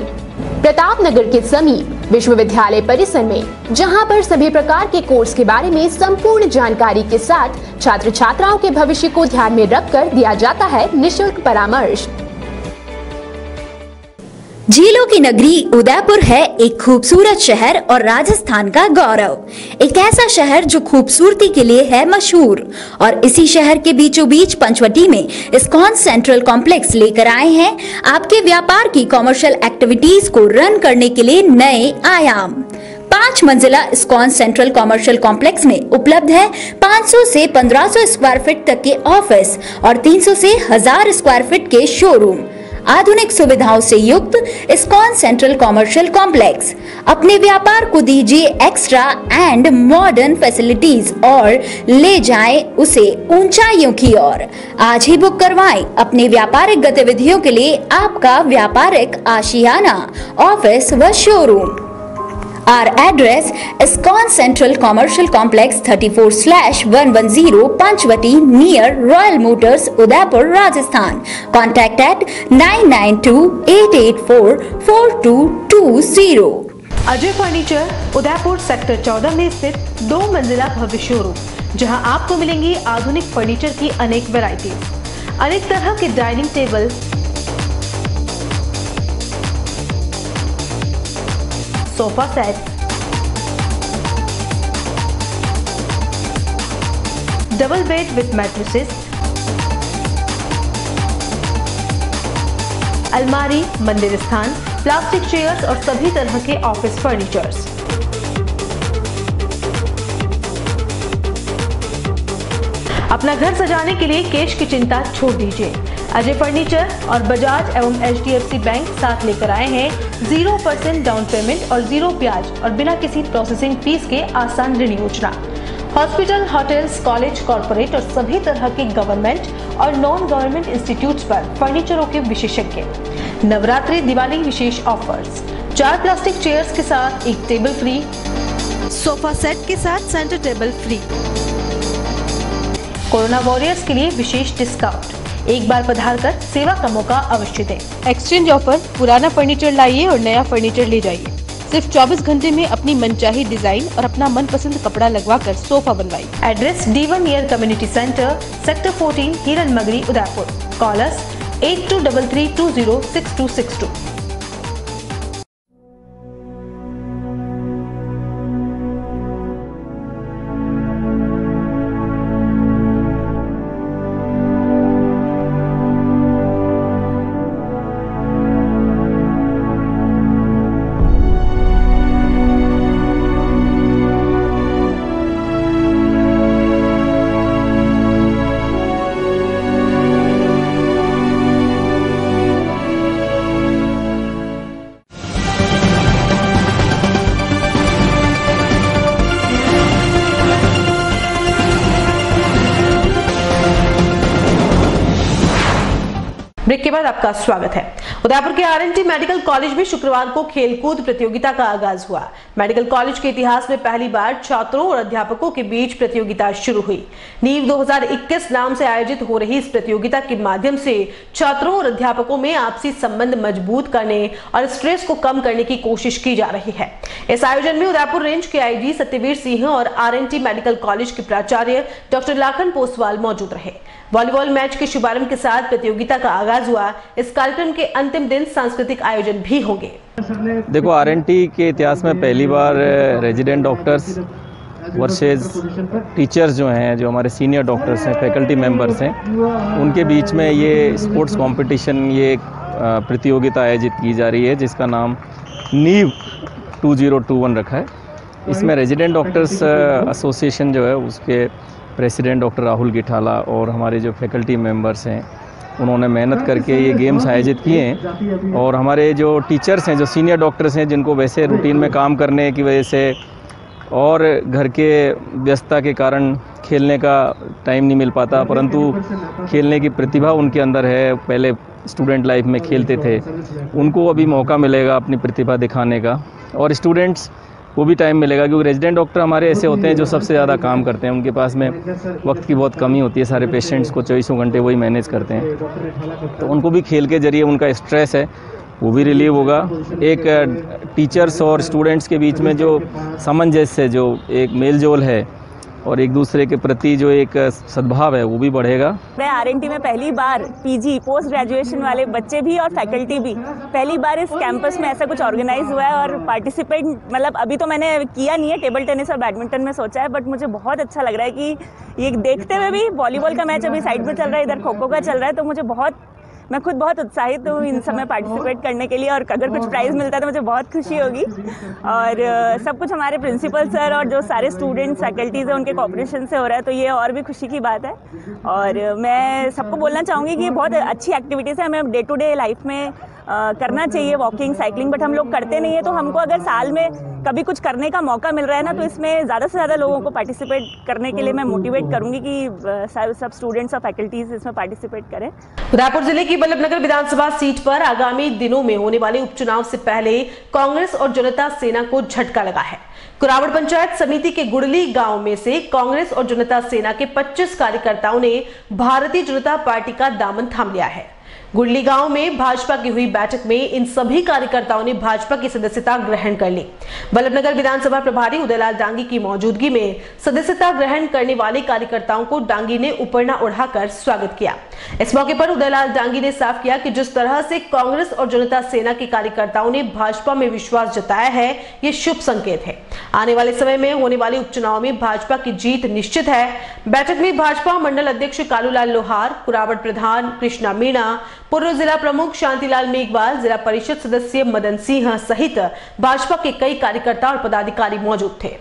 प्रतापनगर के समीप विश्वविद्यालय परिसर में, जहां पर सभी प्रकार के कोर्स के बारे में संपूर्ण जानकारी के साथ छात्र छात्राओं के भविष्य को ध्यान में रखकर दिया जाता है निःशुल्क परामर्श। झीलों की नगरी उदयपुर है एक खूबसूरत शहर और राजस्थान का गौरव। एक ऐसा शहर जो खूबसूरती के लिए है मशहूर, और इसी शहर के बीचों बीच पंचवटी में इस्कॉन सेंट्रल कॉम्प्लेक्स लेकर आए हैं आपके व्यापार की कॉमर्शियल एक्टिविटीज को रन करने के लिए नए आयाम। 5 मंजिला इस्कॉन सेंट्रल कॉमर्शियल कॉम्प्लेक्स में उपलब्ध है 500 से 1500 स्क्वायर फीट तक के ऑफिस और 300 से 1000 स्क्वायर फीट के शोरूम। आधुनिक सुविधाओं से युक्त इस्कॉन सेंट्रल कॉमर्शियल कॉम्प्लेक्स। अपने व्यापार को दीजिए एक्स्ट्रा एंड मॉडर्न फैसिलिटीज और ले जाएं उसे ऊंचाइयों की ओर। आज ही बुक करवाएं अपने व्यापारिक गतिविधियों के लिए आपका व्यापारिक आशियाना, ऑफिस व showroom. Our address ISKCON Central Commercial Complex 34/110 Panchvati near Royal Motors, Udaipur, Rajasthan. Contact at 992-884-4220. Ajay furniture Udaipur sector 14 में स्थित 2 मंजिला भव्य शोरूम, जहां आपको मिलेंगी आधुनिक फर्नीचर की अनेक वैरायटीज, अनेक तरह के dining table, sofa set, double bed with mattresses, अलमारी, मंदिर स्थान, प्लास्टिक चेयर्स और सभी तरह के ऑफिस फर्नीचर्स। अपना घर सजाने के लिए कैश की चिंता छोड़ दीजिए। अजय फर्नीचर और बजाज एवं HDFC बैंक साथ लेकर आए हैं 0% डाउन पेमेंट और 0 ब्याज और बिना किसी प्रोसेसिंग फीस के आसान ऋण योजना। हॉस्पिटल, होटल्स, कॉलेज, कॉर्पोरेट और सभी तरह के गवर्नमेंट और नॉन गवर्नमेंट इंस्टीट्यूट्स पर फर्नीचरों के विशेषज्ञ। नवरात्रि, दिवाली विशेष ऑफर्स। 4 प्लास्टिक चेयर्स के साथ 1 टेबल फ्री, सोफा सेट के साथ centre table free. Corona warriors के लिए विशेष डिस्काउंट। एक बार पधार कर सेवा का मौका अवश्य दें। एक्सचेंज ऑफर, पुराना फर्नीचर लाइए और नया फर्नीचर ले जाइए। सिर्फ 24 घंटे में अपनी मनचाही डिजाइन और अपना मनपसंद कपड़ा लगवाकर सोफा बनवाइए। Address D1 year community centre, sector 14, हिरन मगरी, उदयपुर। कॉल अस 8233206262। ब्रेक के बाद आपका स्वागत है। उदयपुर के RNT मेडिकल कॉलेज में शुक्रवार को खेलकूद प्रतियोगिता का आगाज हुआ। मेडिकल कॉलेज के इतिहास में पहली बार छात्रों और अध्यापकों के बीच प्रतियोगिता शुरू हुई। नीव 2021 नाम से आयोजित हो रही इस प्रतियोगिता के माध्यम से छात्रों और अध्यापकों में आपसी संबंध मजबूत करने और स्ट्रेस को कम करने की कोशिश की जा रही है। इस आयोजन में उदयपुर रेंज के IG सत्यवीर सिंह और RNT मेडिकल कॉलेज के प्राचार्य डॉक्टर लाखन पोसवाल मौजूद रहे। वॉलीबॉल मैच के शुभारंभ के साथ प्रतियोगिता का आगाज हुआ। इस कार्यक्रम के अंतिम दिन सांस्कृतिक आयोजन भी होंगे। देखो, RNT के इतिहास में पहली बार रेजिडेंट डॉक्टर्स वर्सेस टीचर्स जो हैं, जो हमारे सीनियर डॉक्टर्स हैं, फैकल्टी मेंबर्स हैं, उनके बीच में ये स्पोर्ट्स कंपटीशन, ये प्रतियोगिता आयोजित की जा रही है जिसका नाम नीव 2021 रखा है। इसमें रेजिडेंट डॉक्टर्स एसोसिएशन जो है उसके प्रेसिडेंट डॉक्टर राहुल गिठाला और हमारे जो फैकल्टी मेंबर्स हैं उन्होंने मेहनत करके ये गेम्स आयोजित किए हैं। और हमारे जो टीचर्स हैं, जो सीनियर डॉक्टर्स हैं, जिनको वैसे रूटीन में काम करने की वजह से और घर के व्यस्तता के कारण खेलने का टाइम नहीं मिल पाता, परंतु खेलने की प्रतिभा उनके अंदर है। पहले स्टूडेंट लाइफ में खेलते थे, उनको अभी मौका मिलेगा अपनी प्रतिभा दिखाने का, और स्टूडेंट्स को भी टाइम मिलेगा, क्योंकि रेजिडेंट डॉक्टर हमारे ऐसे होते हैं जो सबसे ज़्यादा काम करते हैं। उनके पास में वक्त की बहुत कमी होती है, सारे पेशेंट्स को 24 घंटे वही मैनेज करते हैं। तो उनको भी खेल के जरिए उनका स्ट्रेस है वो भी रिलीव होगा। एक टीचर्स और स्टूडेंट्स के बीच में जो सामंजस्य, जो एक मेल जोल है और एक दूसरे के प्रति जो एक सद्भाव है वो भी बढ़ेगा। मैं आरएनटी में पहली बार पीजी पोस्ट ग्रेजुएशन वाले बच्चे भी और फैकल्टी भी पहली बार इस कैंपस में ऐसा कुछ ऑर्गेनाइज हुआ है और पार्टिसिपेट, मतलब अभी तो मैंने किया नहीं है, टेबल टेनिस और बैडमिंटन में सोचा है, बट मुझे बहुत अच्छा लग रहा है कि ये देखते हुए भी वॉलीबॉल का मैच अभी साइड में चल रहा है, इधर खो खो का चल रहा है, तो मैं खुद बहुत उत्साहित हूँ इन सब में पार्टिसिपेट करने के लिए, और अगर कुछ प्राइज़ मिलता है तो मुझे बहुत खुशी होगी। और सब कुछ हमारे प्रिंसिपल सर और जो सारे स्टूडेंट्स फैकल्टीज़ हैं उनके कोऑपरेशन से हो रहा है, तो ये और भी खुशी की बात है। और मैं सबको बोलना चाहूँगी कि ये बहुत अच्छी एक्टिविटीज़ है, हमें डे टू डे लाइफ में करना चाहिए वॉकिंग, साइकिलिंग, बट हम लोग करते नहीं है। तो हमको अगर साल में कभी कुछ करने का मौका मिल रहा है ना, तो इसमें ज़्यादा से ज़्यादा लोगों को पार्टिसिपेट करने के लिए मैं मोटिवेट करूँगी कि सब स्टूडेंट्स और फैकल्टीज़ इसमें पार्टिसिपेट करें। उदयपुर जिले की बल्लभनगर विधानसभा सीट पर आगामी दिनों में होने वाले उपचुनाव से पहले कांग्रेस और जनता सेना को झटका लगा है। कुरावड़ पंचायत समिति के गुड़ली गांव में से कांग्रेस और जनता सेना के 25 कार्यकर्ताओं ने भारतीय जनता पार्टी का दामन थाम लिया है। गुड़ली गांव में भाजपा की हुई बैठक में इन सभी कार्यकर्ताओं ने भाजपा की सदस्यता ग्रहण कर ली। बल्लभनगर विधानसभा प्रभारी उदयलाल डांगी की मौजूदगी में सदस्यता ग्रहण करने वाले कार्यकर्ताओं को डांगी ने उपरना उड़ाकर स्वागत किया। इस मौके पर उदयलाल डांगी ने साफ किया कि जिस तरह से कांग्रेस और जनता सेना के कार्यकर्ताओं ने भाजपा में विश्वास जताया है, ये शुभ संकेत है। आने वाले समय में होने वाले उपचुनाव में भाजपा की जीत निश्चित है। बैठक में भाजपा मंडल अध्यक्ष कालूलाल लोहार, कुरावड़ प्रधान कृष्णा मीणा, पूर्व जिला प्रमुख शांतिलाल मेघवाल, जिला परिषद सदस्य मदन सिंह सहित भाजपा के कई कार्यकर्ता और पदाधिकारी मौजूद थे।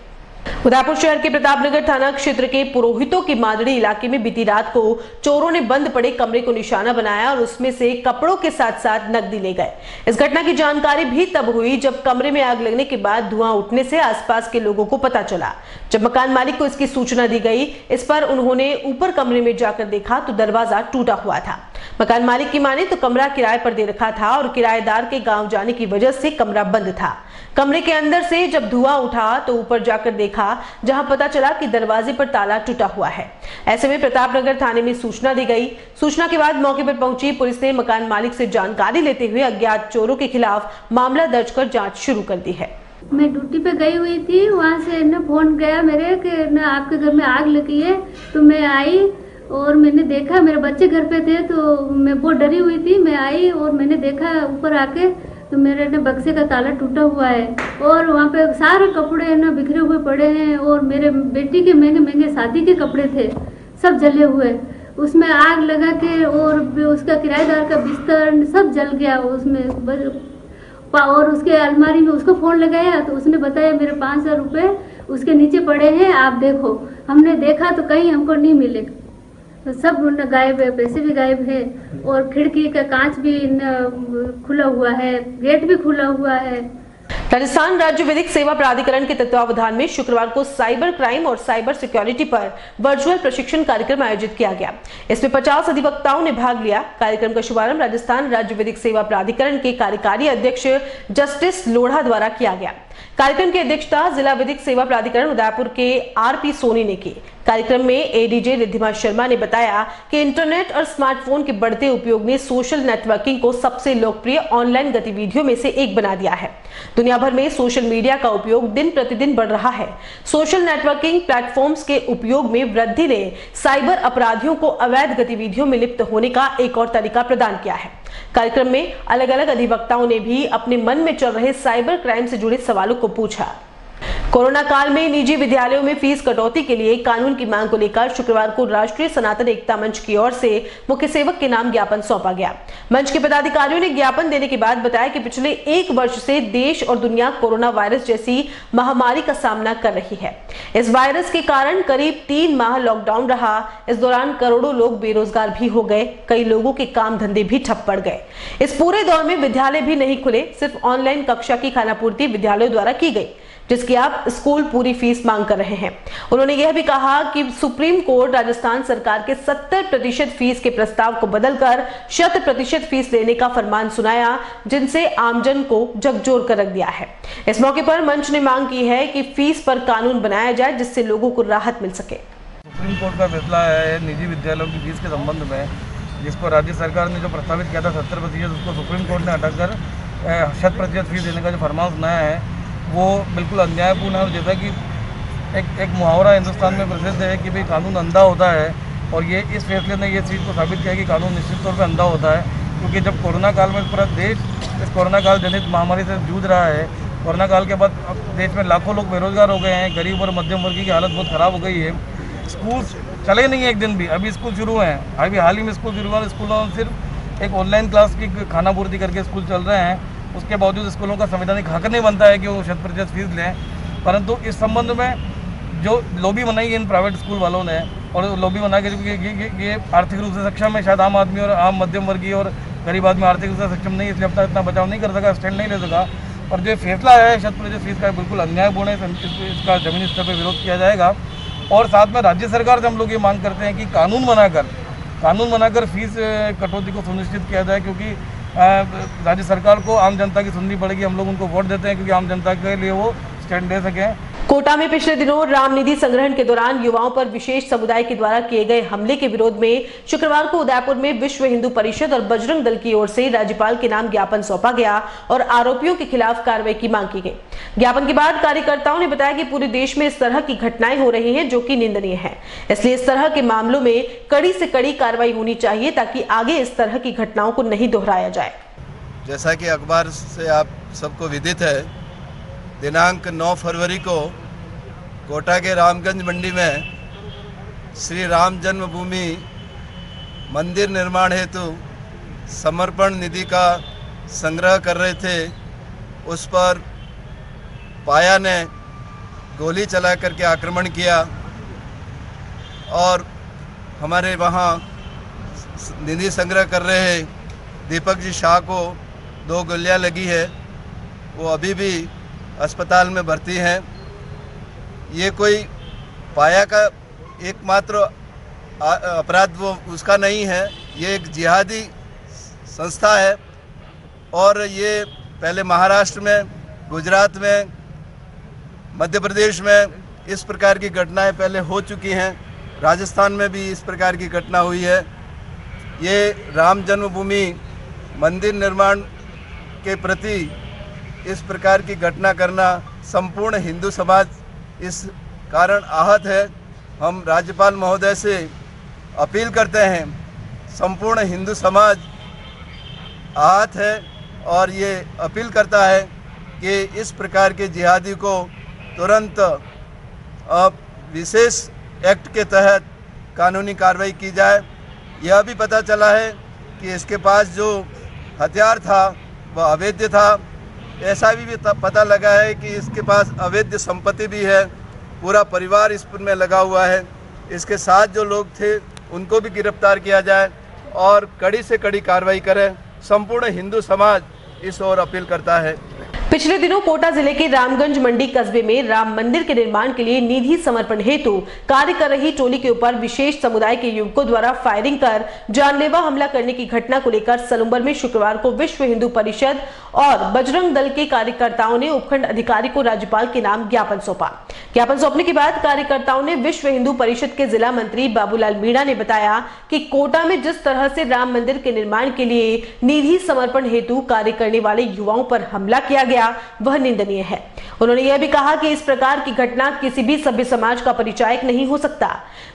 उदयपुर शहर के प्रतापनगर थाना क्षेत्र के पुरोहितों की मादड़ी इलाके में बीती रात को चोरों ने बंद पड़े कमरे को निशाना बनाया और उसमें से कपड़ों के साथ साथ नकदी ले गए। इस घटना की जानकारी भी तब हुई जब कमरे में आग लगने के बाद धुआं उठने से आसपास के लोगों को पता चला। जब मकान मालिक को इसकी सूचना दी गई, इस पर उन्होंने ऊपर कमरे में जाकर देखा तो दरवाजा टूटा हुआ था। मकान मालिक की माने तो कमरा किराए पर दे रखा था और किराएदार के गांव जाने की वजह से कमरा बंद था। कमरे के अंदर से जब धुआं उठा तो ऊपर जाकर देखा, जहां पता चला कि दरवाजे पर ताला टूटा हुआ है। ऐसे में प्रतापनगर थाने में सूचना दी गई। सूचना के बाद मौके पर पहुंची पुलिस ने मकान मालिक से जानकारी लेते हुए अज्ञात चोरों के खिलाफ मामला दर्ज कर जांच शुरू कर दी है। मैं ड्यूटी पे गई हुई थी, वहाँ से न फोन गया मेरे कि न आपके घर में आग लगी है। तो मैं आई और मैंने देखा, मेरे बच्चे घर पे थे तो मैं बहुत डरी हुई थी। मैं आई और मैंने देखा ऊपर आके तो मेरे ने बक्से का ताला टूटा हुआ है और वहाँ पे सारे कपड़े ना बिखरे हुए पड़े हैं और मेरे बेटी के महंगे महंगे शादी के कपड़े थे, सब जले हुए। उसमें आग लगा के और उसका किराएदार का बिस्तर सब जल गया उसमें। और उसके अलमारी में उसको फोन लगाया तो उसने बताया मेरे 5,000 रुपये उसके नीचे पड़े हैं, आप देखो। हमने देखा तो कहीं हमको नहीं मिले, तो सब गायब है, पैसे भी गायब है और खिड़की का कांच भी खुला हुआ है, गेट भी खुला हुआ है। राजस्थान राज्य विधिक सेवा प्राधिकरण के तत्वावधान में शुक्रवार को साइबर क्राइम और साइबर सिक्योरिटी पर वर्चुअल प्रशिक्षण कार्यक्रम आयोजित किया गया। इसमें 50 अधिवक्ताओं ने भाग लिया। कार्यक्रम का शुभारंभ राजस्थान राज्य विधिक सेवा प्राधिकरण के कार्यकारी अध्यक्ष जस्टिस लोढ़ा द्वारा किया गया। कार्यक्रम की अध्यक्षता जिला विधिक सेवा प्राधिकरण उदयपुर के आरपी सोनी ने की। कार्यक्रम में एडीजे रिद्धिमा शर्मा ने बताया कि इंटरनेट और स्मार्टफोन के बढ़ते उपयोग ने सोशल नेटवर्किंग को सबसे लोकप्रिय ऑनलाइन गतिविधियों में से एक बना दिया है। दुनिया भर में सोशल मीडिया का उपयोग दिन प्रतिदिन बढ़ रहा है। सोशल नेटवर्किंग प्लेटफॉर्म्स के उपयोग में वृद्धि ने साइबर अपराधियों को अवैध गतिविधियों में लिप्त होने का एक और तरीका प्रदान किया है। कार्यक्रम में अलग अलग अधिवक्ताओं ने भी अपने मन में चल रहे साइबर क्राइम से जुड़े सवालों को पूछा। कोरोना काल में निजी विद्यालयों में फीस कटौती के लिए कानून की मांग को लेकर शुक्रवार को राष्ट्रीय सनातन एकता मंच की ओर से मुख्य सेवक के नाम ज्ञापन सौंपा गया। मंच के पदाधिकारियों ने ज्ञापन देने के बाद बताया कि पिछले 1 वर्ष से देश और दुनिया कोरोना वायरस जैसी महामारी का सामना कर रही है। इस वायरस के कारण करीब 3 माह लॉकडाउन रहा। इस दौरान करोड़ों लोग बेरोजगार भी हो गए, कई लोगों के काम धंधे भी ठप पड़ गए। इस पूरे दौर में विद्यालय भी नहीं खुले, सिर्फ ऑनलाइन कक्षा की खानापूर्ति विद्यालयों द्वारा की गई। जिसकी आप स्कूल पूरी फीस मांग कर रहे हैं। उन्होंने यह भी कहा कि सुप्रीम कोर्ट राजस्थान सरकार के 70% फीस के प्रस्ताव को बदलकर 100% फीस लेने का फरमान सुनाया, जिनसे आमजन को झकझोर कर रख दिया है। इस मौके पर मंच ने मांग की है कि फीस पर कानून बनाया जाए जिससे लोगों को राहत मिल सके। सुप्रीम कोर्ट का फैसला है निजी विद्यालयों की फीस के संबंध में, जिसको राज्य सरकार ने जो प्रस्तावित किया था 70%, उसको सुप्रीम कोर्ट ने हटाकर 100% फीस देने का जो फरमान सुनाया है वो बिल्कुल अन्यायपूर्ण है। और जैसा कि एक मुहावरा हिंदुस्तान में प्रसिद्ध है कि भाई कानून अंधा होता है, और ये इस फैसले ने ये चीज़ को साबित किया कि कानून निश्चित तौर पर अंधा होता है। क्योंकि जब कोरोना काल में पूरा देश इस कोरोना काल जनित महामारी से जूझ रहा है, कोरोना काल के बाद अब देश में लाखों लोग बेरोजगार हो गए हैं, गरीब और मध्यम वर्गीय की हालत बहुत ख़राब हो गई है। स्कूल चले नहीं एक दिन भी, अभी स्कूल शुरू हैं, अभी हाल ही में स्कूल शुरू हुआ, स्कूलों में सिर्फ एक ऑनलाइन क्लास की खाना पूर्ति करके स्कूल चल रहे हैं। उसके बावजूद स्कूलों का संवैधानिक हक नहीं बनता है कि वो 100% फीस लें। परंतु इस संबंध में जो लॉबी बनाई है इन प्राइवेट स्कूल वालों ने, और लॉबी बना के ये आर्थिक रूप से सक्षम है, शायद आम आदमी और आम मध्यम वर्गीय और गरीब आदमी आर्थिक रूप से सक्षम नहीं, इसलिए अब तक इतना बचाव नहीं कर सका, स्टैंड नहीं ले सका। और जो फैसला है 100% फीस का बिल्कुल अन्यायपूर्ण है, इसका जमीनी स्तर पर विरोध किया जाएगा। और साथ में राज्य सरकार से हम लोग ये मांग करते हैं कि कानून बनाकर फीस कटौती को सुनिश्चित किया जाए, क्योंकि राज्य सरकार को आम जनता की सुननी पड़ेगी। हम लोग उनको वोट देते हैं क्योंकि आम जनता के लिए वो स्टैंड ले सकें। कोटा में पिछले दिनों रामनिधि संग्रहण के दौरान युवाओं पर विशेष समुदाय के द्वारा किए गए हमले के विरोध में शुक्रवार को उदयपुर में विश्व हिंदू परिषद और बजरंग दल की ओर से राज्यपाल के नाम ज्ञापन सौंपा गया और आरोपियों के खिलाफ कार्रवाई की मांग की गई। ज्ञापन के बाद कार्यकर्ताओं ने बताया कि पूरे देश में इस तरह की घटनाएं हो रही हैं जो कि निंदनीय है, इसलिए इस तरह के मामलों में कड़ी से कड़ी कार्रवाई होनी चाहिए ताकि आगे इस तरह की घटनाओं को नहीं दोहराया जाए। जैसा कि अखबार से आप सबको विदित है, दिनांक 9 फरवरी को कोटा के रामगंज मंडी में श्री राम जन्मभूमि मंदिर निर्माण हेतु समर्पण निधि का संग्रह कर रहे थे। उस पर पाया ने गोली चला करके आक्रमण किया और हमारे वहाँ निधि संग्रह कर रहे दीपक जी शाह को 2 गोलियां लगी है, वो अभी भी अस्पताल में भर्ती हैं। ये कोई पाया का एकमात्र अपराध वो उसका नहीं है, ये एक जिहादी संस्था है और ये पहले महाराष्ट्र में, गुजरात में, मध्य प्रदेश में इस प्रकार की घटनाएं पहले हो चुकी हैं। राजस्थान में भी इस प्रकार की घटना हुई है। ये राम जन्मभूमि मंदिर निर्माण के प्रति इस प्रकार की घटना करना संपूर्ण हिंदू समाज इस कारण आहत है। हम राज्यपाल महोदय से अपील करते हैं, संपूर्ण हिंदू समाज आहत है और ये अपील करता है कि इस प्रकार के जिहादी को तुरंत विशेष एक्ट के तहत कानूनी कार्रवाई की जाए। यह भी पता चला है कि इसके पास जो हथियार था वह अवैध था। ऐसा भी पता लगा है कि इसके पास अवैध संपत्ति भी है, पूरा परिवार इस पर में लगा हुआ है। इसके साथ जो लोग थे उनको भी गिरफ्तार किया जाए और कड़ी से कड़ी कार्रवाई करे। संपूर्ण हिंदू समाज इस ओर अपील करता है। पिछले दिनों कोटा जिले के रामगंज मंडी कस्बे में राम मंदिर के निर्माण के लिए निधि समर्पण हेतु कार्य कर रही टोली के ऊपर विशेष समुदाय के युवकों द्वारा फायरिंग कर जानलेवा हमला करने की घटना को लेकर सलूम्बर में शुक्रवार को विश्व हिंदू परिषद और बजरंग दल के कार्यकर्ताओं ने उपखंड अधिकारी को राज्यपाल के नाम ज्ञापन सौंपा। ज्ञापन सौंपने के बाद कार्यकर्ताओं ने विश्व हिंदू परिषद के जिला मंत्री बाबूलाल मीणा ने बताया कि कोटा में जिस तरह से राम मंदिर के निर्माण के लिए निधि समर्पण हेतु कार्य करने वाले युवाओं पर हमला किया गया वह निंदनीय है। उन्होंने यह भी कहा कि इस प्रकार की घटना किसी भी सभ्य समाज का परिचायक नहीं हो सकता।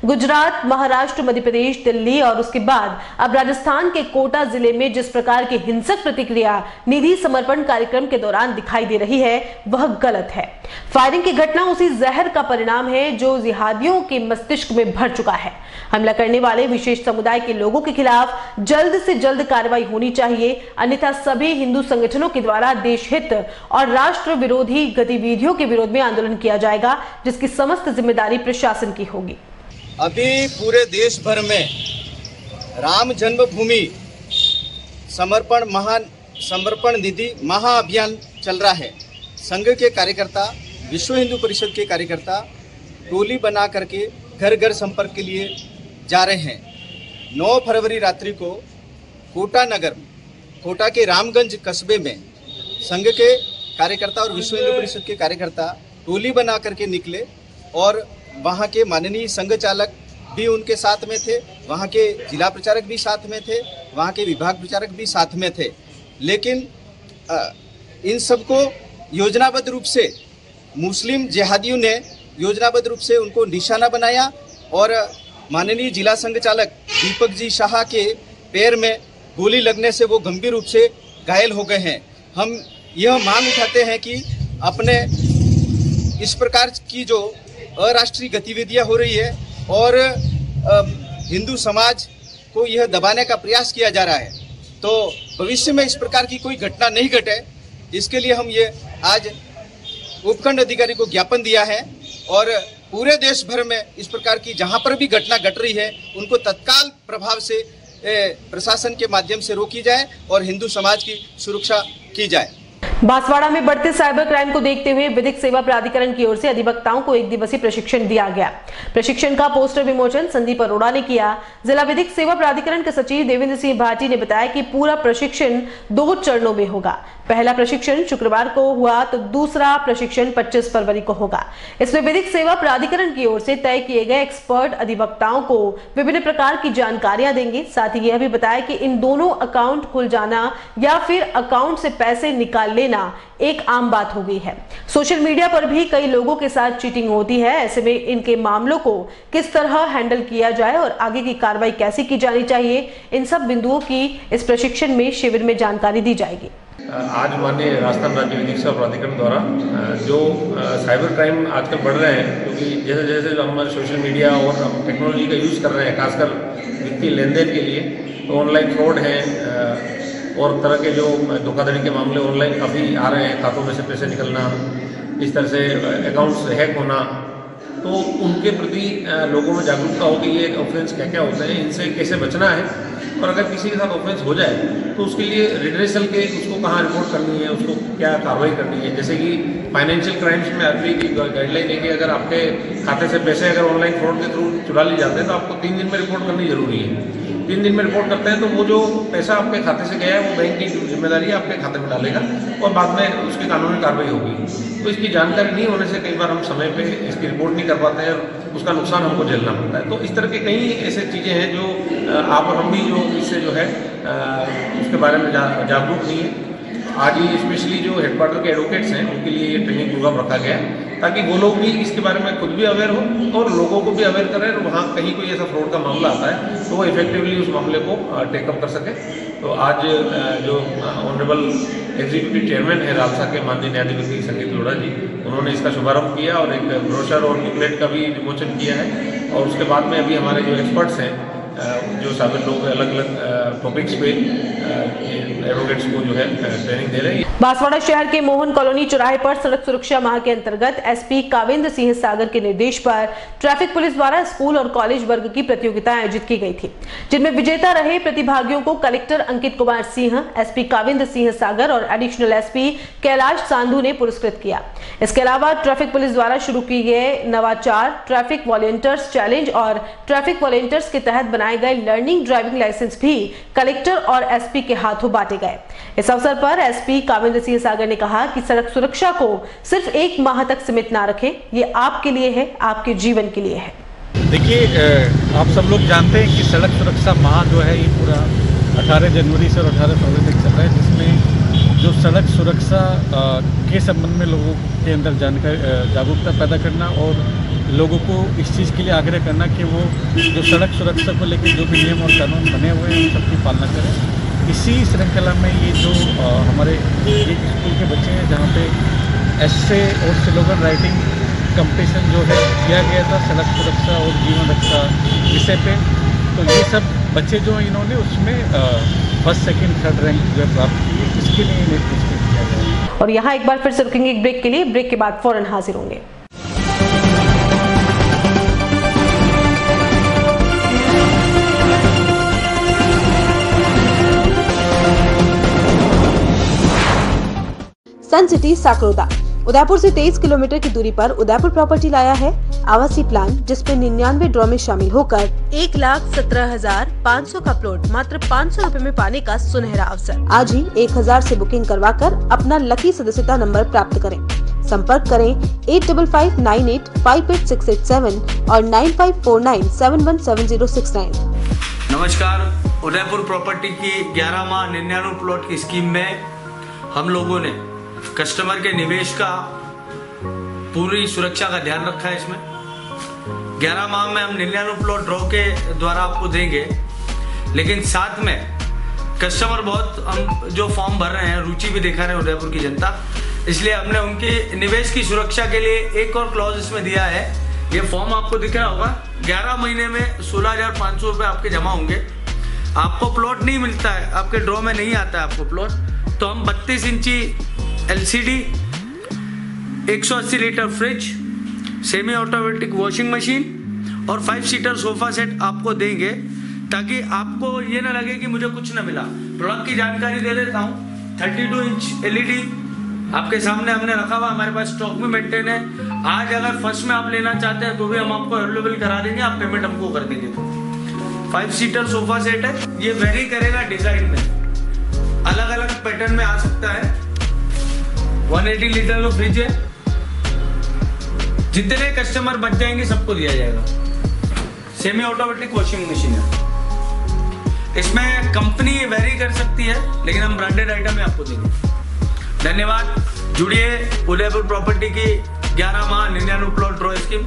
गुजरात, महाराष्ट्र, मध्य प्रदेश, दिल्ली और उसके बाद अब राजस्थान के कोटा जिले में जिस प्रकार की हिंसक प्रतिक्रिया निधि समर्पण कार्यक्रम के दौरान दिखाई दे रही है वह गलत है। फायरिंग की घटना उसी जहर का परिणाम है जो जिहादियों के मस्तिष्क में भर चुका है। हमला करने वाले विशेष समुदाय के लोगों के खिलाफ जल्द से जल्द कार्रवाई होनी चाहिए, अन्यथा सभी हिंदू संगठनों के द्वारा देशहित और राष्ट्र विरोधी गतिविधियों के विरोध में आंदोलन किया जाएगा, जिसकी समस्त जिम्मेदारी प्रशासन की होगी। अभी पूरे देश भर में राम जन्मभूमि समर्पण निधि महाअभियान चल रहा है। संघ के कार्यकर्ता विश्व हिंदू परिषद के कार्यकर्ता टोली बना करके घर घर संपर्क के लिए जा रहे हैं। 9 फरवरी रात्रि को कोटा नगर, कोटा के रामगंज कस्बे में संघ के कार्यकर्ता और विश्व हिंदू परिषद के कार्यकर्ता टोली बना करके निकले और वहाँ के माननीय संघ चालक भी उनके साथ में थे, वहाँ के जिला प्रचारक भी साथ में थे, वहाँ के विभाग प्रचारक भी साथ में थे। लेकिन इन सबको योजनाबद्ध रूप से मुस्लिम जिहादियों ने योजनाबद्ध रूप से उनको निशाना बनाया और माननीय जिला संघ चालक दीपक जी शाह के पैर में गोली लगने से वो गंभीर रूप से घायल हो गए हैं। हम यह मांग उठाते हैं कि अपने इस प्रकार की जो अराष्ट्रीय गतिविधियां हो रही है और हिंदू समाज को यह दबाने का प्रयास किया जा रहा है, तो भविष्य में इस प्रकार की कोई घटना नहीं घटे, इसके लिए हम ये आज उपखंड अधिकारी को ज्ञापन दिया है और पूरे देश भर में इस प्रकार की जहां पर भी घटना घट रही है उनको तत्काल प्रभाव से प्रशासन के माध्यम से रोकी जाए और हिंदू समाज की सुरक्षा की जाए। बांसवाड़ा में बढ़ते साइबर क्राइम को देखते हुए विधिक सेवा प्राधिकरण की ओर से अधिवक्ताओं को 1 दिवसीय प्रशिक्षण दिया गया। प्रशिक्षण का पोस्टर विमोचन संदीप अरोड़ा ने किया। जिला विधिक सेवा प्राधिकरण के सचिव देवेंद्र सिंह भाटी ने बताया कि पूरा प्रशिक्षण 2 चरणों में होगा। पहला प्रशिक्षण शुक्रवार को हुआ तो दूसरा प्रशिक्षण 25 फरवरी को होगा। इसमें विधिक सेवा प्राधिकरण की ओर से तय किए गए एक्सपर्ट अधिवक्ताओं को विभिन्न प्रकार की जानकारियां देंगे। साथ ही यह भी बताया कि इन दोनों अकाउंट खुल जाना या फिर अकाउंट से पैसे निकाल लेना एक आम बात हो गई है। सोशल मीडिया पर भी कई लोगों के साथ चीटिंग होती है। ऐसे में इनके मामलों को किस तरह हैंडल किया जाए और आगे की कार्रवाई कैसी की जानी चाहिए, इन सब बिंदुओं की इस प्रशिक्षण में शिविर में जानकारी दी जाएगी। आज माननीय राजस्थान राज्य विधिक सेवा प्राधिकरण द्वारा जो साइबर क्राइम आजकल बढ़ रहे हैं, क्योंकि जैसे जैसे हम सोशल मीडिया और हम टेक्नोलॉजी का यूज़ कर रहे हैं खासकर वित्तीय लेन देन के लिए, तो ऑनलाइन फ्रॉड है और तरह के जो धोखाधड़ी के मामले ऑनलाइन काफ़ी आ रहे हैं, खातों में से पैसे निकलना, इस तरह से अकाउंट्स हैक होना, तो उनके प्रति लोगों में जागरूकता हो कि ये ऑफेंस क्या क्या होते हैं, इनसे कैसे बचना है और अगर किसी के साथ ऑफेंस हो जाए तो उसके लिए रिड्रेसल के उसको कहाँ रिपोर्ट करनी है, उसको क्या कार्रवाई करनी है। जैसे कि फाइनेंशियल क्राइम्स में आरबीआई की गाइडलाइन है कि अगर आपके खाते से पैसे अगर ऑनलाइन फ्रॉड के थ्रू चुरा लिए जाते हैं तो आपको 3 दिन में रिपोर्ट करनी जरूरी है। 3 दिन में रिपोर्ट करते हैं तो वो जो पैसा आपके खाते से गया है वो बैंक की जिम्मेदारी आपके खाते में डालेगा और बाद में उसकी कानूनी कार्रवाई होगी। तो इसकी जानकारी नहीं होने से कई बार हम समय पे इसकी रिपोर्ट नहीं कर पाते हैं और उसका नुकसान हमको झेलना पड़ता है। तो इस तरह के कई ऐसे चीज़ें हैं जो आप और हम भी जो इससे जो है उसके बारे में जागरूक नहीं है। आज ही स्पेशली जो हेडक्वार्टर के एडवोकेट्स हैं उनके लिए ये ट्रेनिंग प्रोग्राम रखा गया है ताकि वो लोग भी इसके बारे में खुद भी अवेयर हो और लोगों को भी अवेयर करें और वहाँ कहीं कोई ऐसा फ्रॉड का मामला आता है तो वो इफेक्टिवली उस मामले को टेकअप कर सके। तो आज जो ऑनरेबल एग्जीक्यूटिव चेयरमैन है रालसा के माननीय न्यायाधीश संदीप अरोड़ा जी, उन्होंने इसका शुभारंभ किया और एक ब्रोशर और बुकलेट का भी विमोचन किया है। और उसके बाद में अभी हमारे जो एक्सपर्ट्स हैं जो साबित लोग अलग अलग टॉपिक्स पे एडवोकेट्स को जो है ट्रेनिंग दे रहे हैं। बांसवाड़ा शहर के मोहन कॉलोनी चौराहे पर सड़क सुरक्षा माह के अंतर्गत एसपी काविंद्र सिंह सागर के निर्देश पर ट्रैफिक पुलिस द्वारा स्कूल और कॉलेज वर्ग की प्रतियोगिता आयोजित की गई थी, जिनमें विजेता रहे प्रतिभागियों को कलेक्टर अंकित कुमार सिंह, एसपी काविंद्र सिंह सागर और एडिशनल एसपी कैलाश सांधु ने पुरस्कृत किया। इसके अलावा ट्रैफिक पुलिस द्वारा शुरू किए गए नवाचार ट्रैफिक वॉलंटियर्स चैलेंज और ट्रैफिक वॉलंटियर्स के तहत बनाए गए लर्निंग ड्राइविंग लाइसेंस भी कलेक्टर और एसपी के हाथों बांटे गए। इस अवसर पर एसपी काविंद्र सिंह सागर ने कहा कि सड़क सुरक्षा को सिर्फ 1 माह तक सीमित ना रखें, ये आपके लिए है, आपके जीवन के लिए है। देखिए, आप सब लोग जानते हैं कि सड़क सुरक्षा माह जो है ये पूरा 18 जनवरी से और 18 फरवरी तक चल रहा है, जिसमें जो सड़क सुरक्षा के संबंध में लोगों के अंदर जागरूकता पैदा करना और लोगों को इस चीज़ के लिए आग्रह करना कि वो जो सड़क सुरक्षा को लेकर जो भी नियम और कानून बने हुए हैं उन सबकी पालना करें। इसी श्रृंखला में ये जो हमारे एक स्कूल के बच्चे हैं जहाँ पे एस्से और स्लोगन राइटिंग कंपटीशन जो है किया गया था सड़क सुरक्षा और जीवन रक्षा विषय पे, तो ये सब बच्चे जो इन्होंने उसमें फर्स्ट सेकंड थर्ड रैंक जो है प्राप्त की है, इसके लिए इन्हें पुरस्कृत किया गया। और यहाँ एक बार फिर से रुकेंगे एक ब्रेक के लिए, ब्रेक के बाद फौरन हाजिर होंगे। सन सिटी साकरोदा उदयपुर से 23 किलोमीटर की दूरी पर उदयपुर प्रॉपर्टी लाया है आवासीय प्लान, जिसमें 99 ड्रॉ में शामिल होकर 1,17,500 का प्लॉट मात्र 500 रुपए में पाने का सुनहरा अवसर। आज ही 1000 से बुकिंग करवाकर अपना लकी सदस्यता नंबर प्राप्त करें। संपर्क करें 8559858687 और 9549717069। नमस्कार, उदयपुर प्रॉपर्टी की 11 माह 99 प्लॉट की स्कीम में हम लोगों ने कस्टमर के निवेश का पूरी सुरक्षा का ध्यान रखा है। इसमें 11 माह में हम 99 प्लॉट ड्रॉ के द्वारा आपको देंगे, लेकिन साथ में कस्टमर बहुत हम जो फॉर्म भर रहे हैं, रुचि भी दिखा रहे हैं उदयपुर की जनता, इसलिए हमने उनके निवेश की सुरक्षा के लिए एक और क्लॉज इसमें दिया है। ये फॉर्म आपको दिख रहा होगा, 11 महीने में 16,500 रुपये आपके जमा होंगे। आपको प्लॉट नहीं मिलता है, आपके ड्रॉ में नहीं आता है आपको प्लॉट, तो हम 32 इंची LCD, 180 litre fridge, semi automatic washing machine और 5 सीटर सोफा सेट आपको देंगे, ताकि आपको ये ना लगे कि मुझे कुछ ना मिला। प्रोडक्ट की जानकारी दे देता हूँ। 32 इंच LED आपके सामने हमने रखा हुआ, हमारे पास स्टॉक में मेंटेन है। आज अगर फर्स्ट में आप लेना चाहते हैं तो भी हम आपको अवेलेबल करा देंगे, आप पेमेंट हमको कर देंगे। 5 सीटर सोफा सेट है, ये वेरी करेगा डिजाइन में, अलग अलग पैटर्न में आ सकता है। 180 लीटर का फ्रिज है, जितने कस्टमर बच जाएंगे सबको दिया जाएगा। सेमी ऑटोमेटिक वॉशिंग मशीन है, इसमें कंपनी वेरी कर सकती है, लेकिन हम ब्रांडेड आइटम में आपको देंगे। धन्यवाद। जुड़िए उदयपुर प्रॉपर्टी की 11 माह 99 प्लॉट ड्रॉ स्कीम,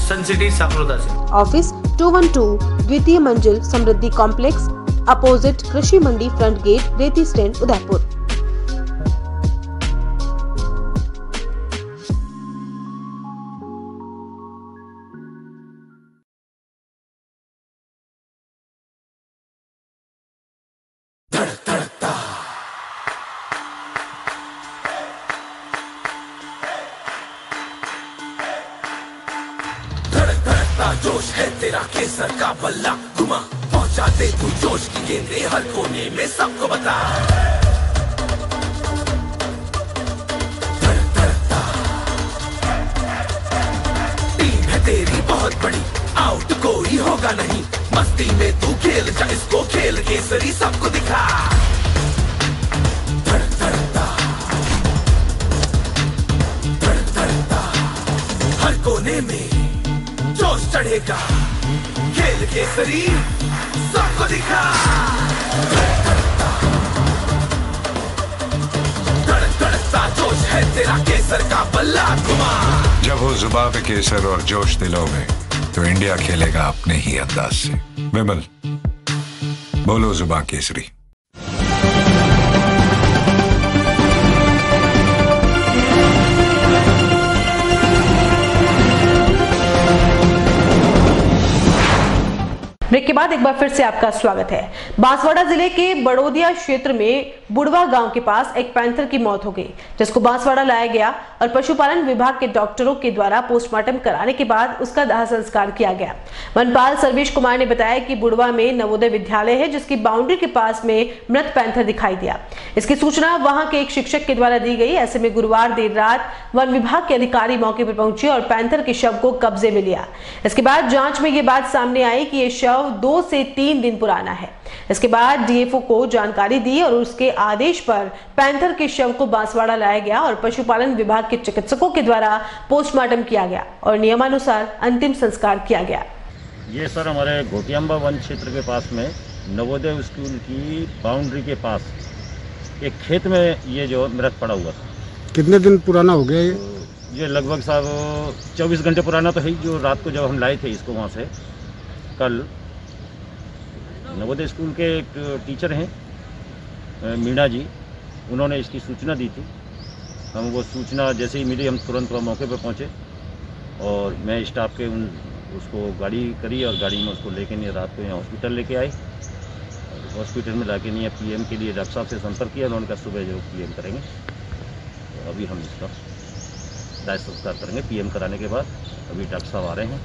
सन सिटी साकरोदा से। ऑफिस 212 द्वितीय मंजिल समृद्धि कॉम्प्लेक्स, अपोजिट कृषि मंडी फ्रंट गेट, रेती स्टैंड, उदयपुर। जोश है तेरा केसर का बल्ला, घुमा पहुंचा दे तू जोश की गेंदे हर कोने में सबको बता। टीम है तेरी बहुत बड़ी, आउट कोई होगा नहीं, मस्ती में तू खेल जा इसको, खेल केसरी सबको दिखा। हर कोने में जोश चढ़ेगा, खेल केसरी सबको दिखा। धड़कता जोश है तेरा केसर का बल्ला, घुमा। जब हो जुबां पे केसर और जोश दिलों में, तो इंडिया खेलेगा अपने ही अंदाज से। विमल, बोलो जुबां केसरी। ब्रेक के बाद एक बार फिर से आपका स्वागत है। बांसवाड़ा जिले के बड़ोदिया क्षेत्र में बुड़वा गांव के पास एक पैंथर की मौत हो गई, जिसको बांसवाड़ा लाया गया और पशुपालन विभाग के डॉक्टरों के द्वारा पोस्टमार्टम कराने के बाद उसका दाह संस्कार किया गया। वनपाल सर्वेश कुमार ने बताया कि बुड़वा में नवोदय विद्यालय है, जिसकी बाउंड्री के पास में मृत पैंथर दिखाई दिया। इसकी सूचना वहां के एक शिक्षक के द्वारा दी गई। ऐसे में गुरुवार देर रात वन विभाग के अधिकारी मौके पर पहुंचे और पैंथर के शव को कब्जे में लिया। इसके बाद जांच में ये बात सामने आई कि ये शव 2 से 3 दिन पुराना है। इसके बाद डीएफओ को जानकारी दी और उसके आदेश पर पैंथर के शव को बांसवाड़ा लाया गया और पशुपालन विभाग के चिकित्सकों के द्वारा पोस्टमार्टम किया गया और नियमानुसार अंतिम संस्कार किया गया। ये सर हमारे घोटियांबा वन क्षेत्र के पास में नवोदय स्कूल की बाउंड्री के पास एक खेत में ये जो मृत पड़ा हुआ था। कितने दिन पुराना हो गया ये लगभग साहब 24 घंटे पुराना तो है। जो रात को जब हम लाए थे इसको वहाँ से, कल नवोदय स्कूल के एक टीचर हैं मीणा जी, उन्होंने इसकी सूचना दी थी। हम वो सूचना जैसे ही मिली हम तुरंत वहाँ मौके पर पहुँचे और मैं स्टाफ के उसको गाड़ी करी और गाड़ी में उसको लेके नहीं रात को यहाँ हॉस्पिटल लेके आए। हॉस्पिटल में लाके नहीं पीएम के लिए डॉक्टर साहब से संपर्क किया, उन्होंने कहा सुबह जो पीएम करेंगे। तो अभी हम इसका दाह संस्कार करेंगे पीएम कराने के बाद। अभी डॉक्टर साहब आ रहे हैं।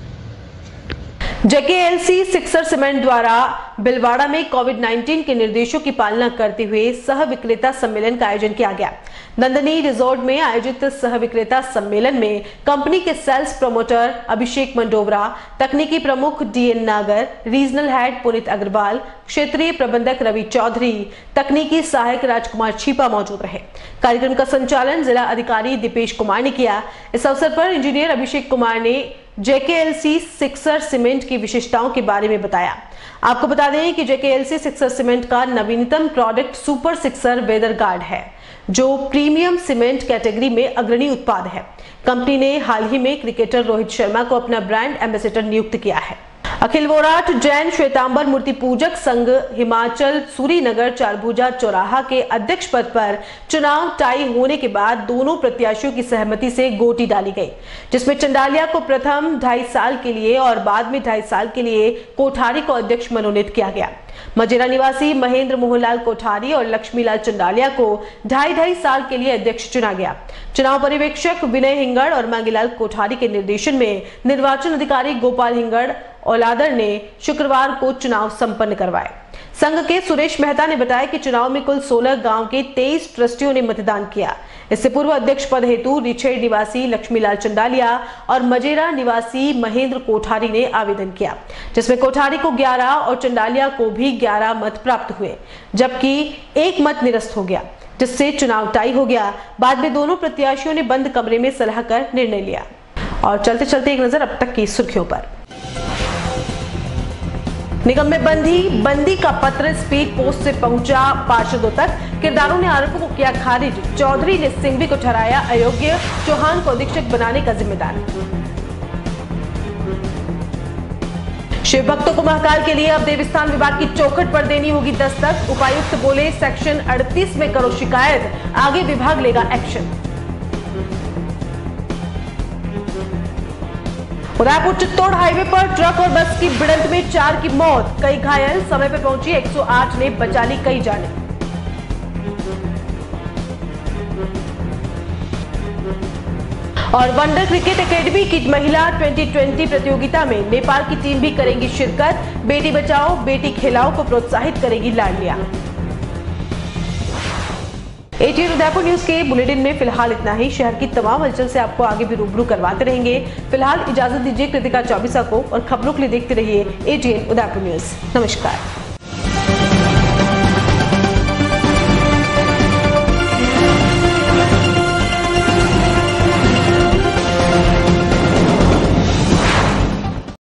जेकेएलसी सिक्सर सीमेंट द्वारा बिलवाड़ा में कोविड-19 के निर्देशों की पालना करते हुए सह विक्रेता सम्मेलन का आयोजन किया गया। नंदनी रिजॉर्ट में आयोजित सह विक्रेता सम्मेलन में कंपनी के सेल्स प्रमोटर अभिषेक मंडोवरा, तकनीकी प्रमुख डीएन नागर, रीजनल हेड पुनीत अग्रवाल, क्षेत्रीय प्रबंधक रवि चौधरी, तकनीकी सहायक राजकुमार छिपा मौजूद रहे। कार्यक्रम का संचालन जिला अधिकारी दीपेश कुमार ने किया। इस अवसर पर इंजीनियर अभिषेक कुमार ने जेकेएलसी सिक्सर सीमेंट की विशेषताओं के बारे में बताया। आपको बता दें कि जेकेएलसी सिक्सर सीमेंट का नवीनतम product Super Sixer Weather Guard है, जो प्रीमियम सीमेंट कैटेगरी में अग्रणी उत्पाद है। कंपनी ने हाल ही में क्रिकेटर रोहित शर्मा को अपना ब्रांड एम्बेसडर नियुक्त किया है। अखिल वोराट जैन श्वेतांबर मूर्ति पूजक संघ हिमाचल सूरीनगर चारभुजा चौराहा के अध्यक्ष पद पर चुनाव टाई होने के बाद दोनों प्रत्याशियों की सहमति से गोटी डाली गई, जिसमें चंडालिया को प्रथम 2.5 साल के लिए और बाद में 2.5 साल के लिए कोठारी को अध्यक्ष मनोनीत किया गया। मजेरा निवासी महेंद्र मोहनलाल कोठारी और लक्ष्मीलाल चंडालिया को 2.5 साल के लिए अध्यक्ष चुना गया। चुनाव पर्यवेक्षक विनय हिंगड़ और मांगीलाल कोठारी के निर्देशन में निर्वाचन अधिकारी गोपाल हिंगड़ औलादर ने शुक्रवार को चुनाव संपन्न करवाए। संघ के सुरेश मेहता ने बताया कि चुनाव में कुल 16 गांव के 23 ट्रस्टियों ने मतदान किया। इससे पूर्व अध्यक्ष पद हेतु रिछेड़ निवासी लक्ष्मीलाल चंडालिया और मजेरा निवासी महेंद्र कोठारी ने आवेदन किया, जिसमें कोठारी को 11 और चंडालिया को भी 11 मत प्राप्त हुए, जबकि 1 मत निरस्त हो गया, जिससे चुनाव टाई हो गया। बाद में दोनों प्रत्याशियों ने बंद कमरे में सलाह कर निर्णय लिया। और चलते चलते एक नजर अब तक की सुर्खियों पर। निगम में बंदी का पत्र स्पीड पोस्ट से पहुंचा पार्षदों तक। किरदारों ने आरोपों को किया खारिज। चौधरी ने सिंघवी को ठहराया अयोग्य, चौहान को अधीक्षक बनाने का जिम्मेदार। शिव भक्तों को महाकाल के लिए अब देवस्थान विभाग की चौखट पर देनी होगी दस्तक। उपायुक्त बोले सेक्शन 38 में करो शिकायत, आगे विभाग लेगा एक्शन। उदयपुर चित्तौड़ हाईवे पर ट्रक और बस की भिड़ंत में 4 की मौत, कई घायल। समय पर पहुंची 108 ने बचा ली कई जानें। और वंडर क्रिकेट एकेडमी की महिला 2020 प्रतियोगिता में नेपाल की टीम भी करेंगी शिरकत। बेटी बचाओ बेटी खिलाओ को प्रोत्साहित करेगी लाडलिया। एटीएन उदयपुर न्यूज के बुलेटिन में फिलहाल इतना ही। शहर की तमाम हलचल से आपको आगे भी रूबरू करवाते रहेंगे। फिलहाल इजाजत दीजिए कृतिका चौबीसा को और खबरों के लिए देखते रहिए एटीएन उदयपुर न्यूज। नमस्कार।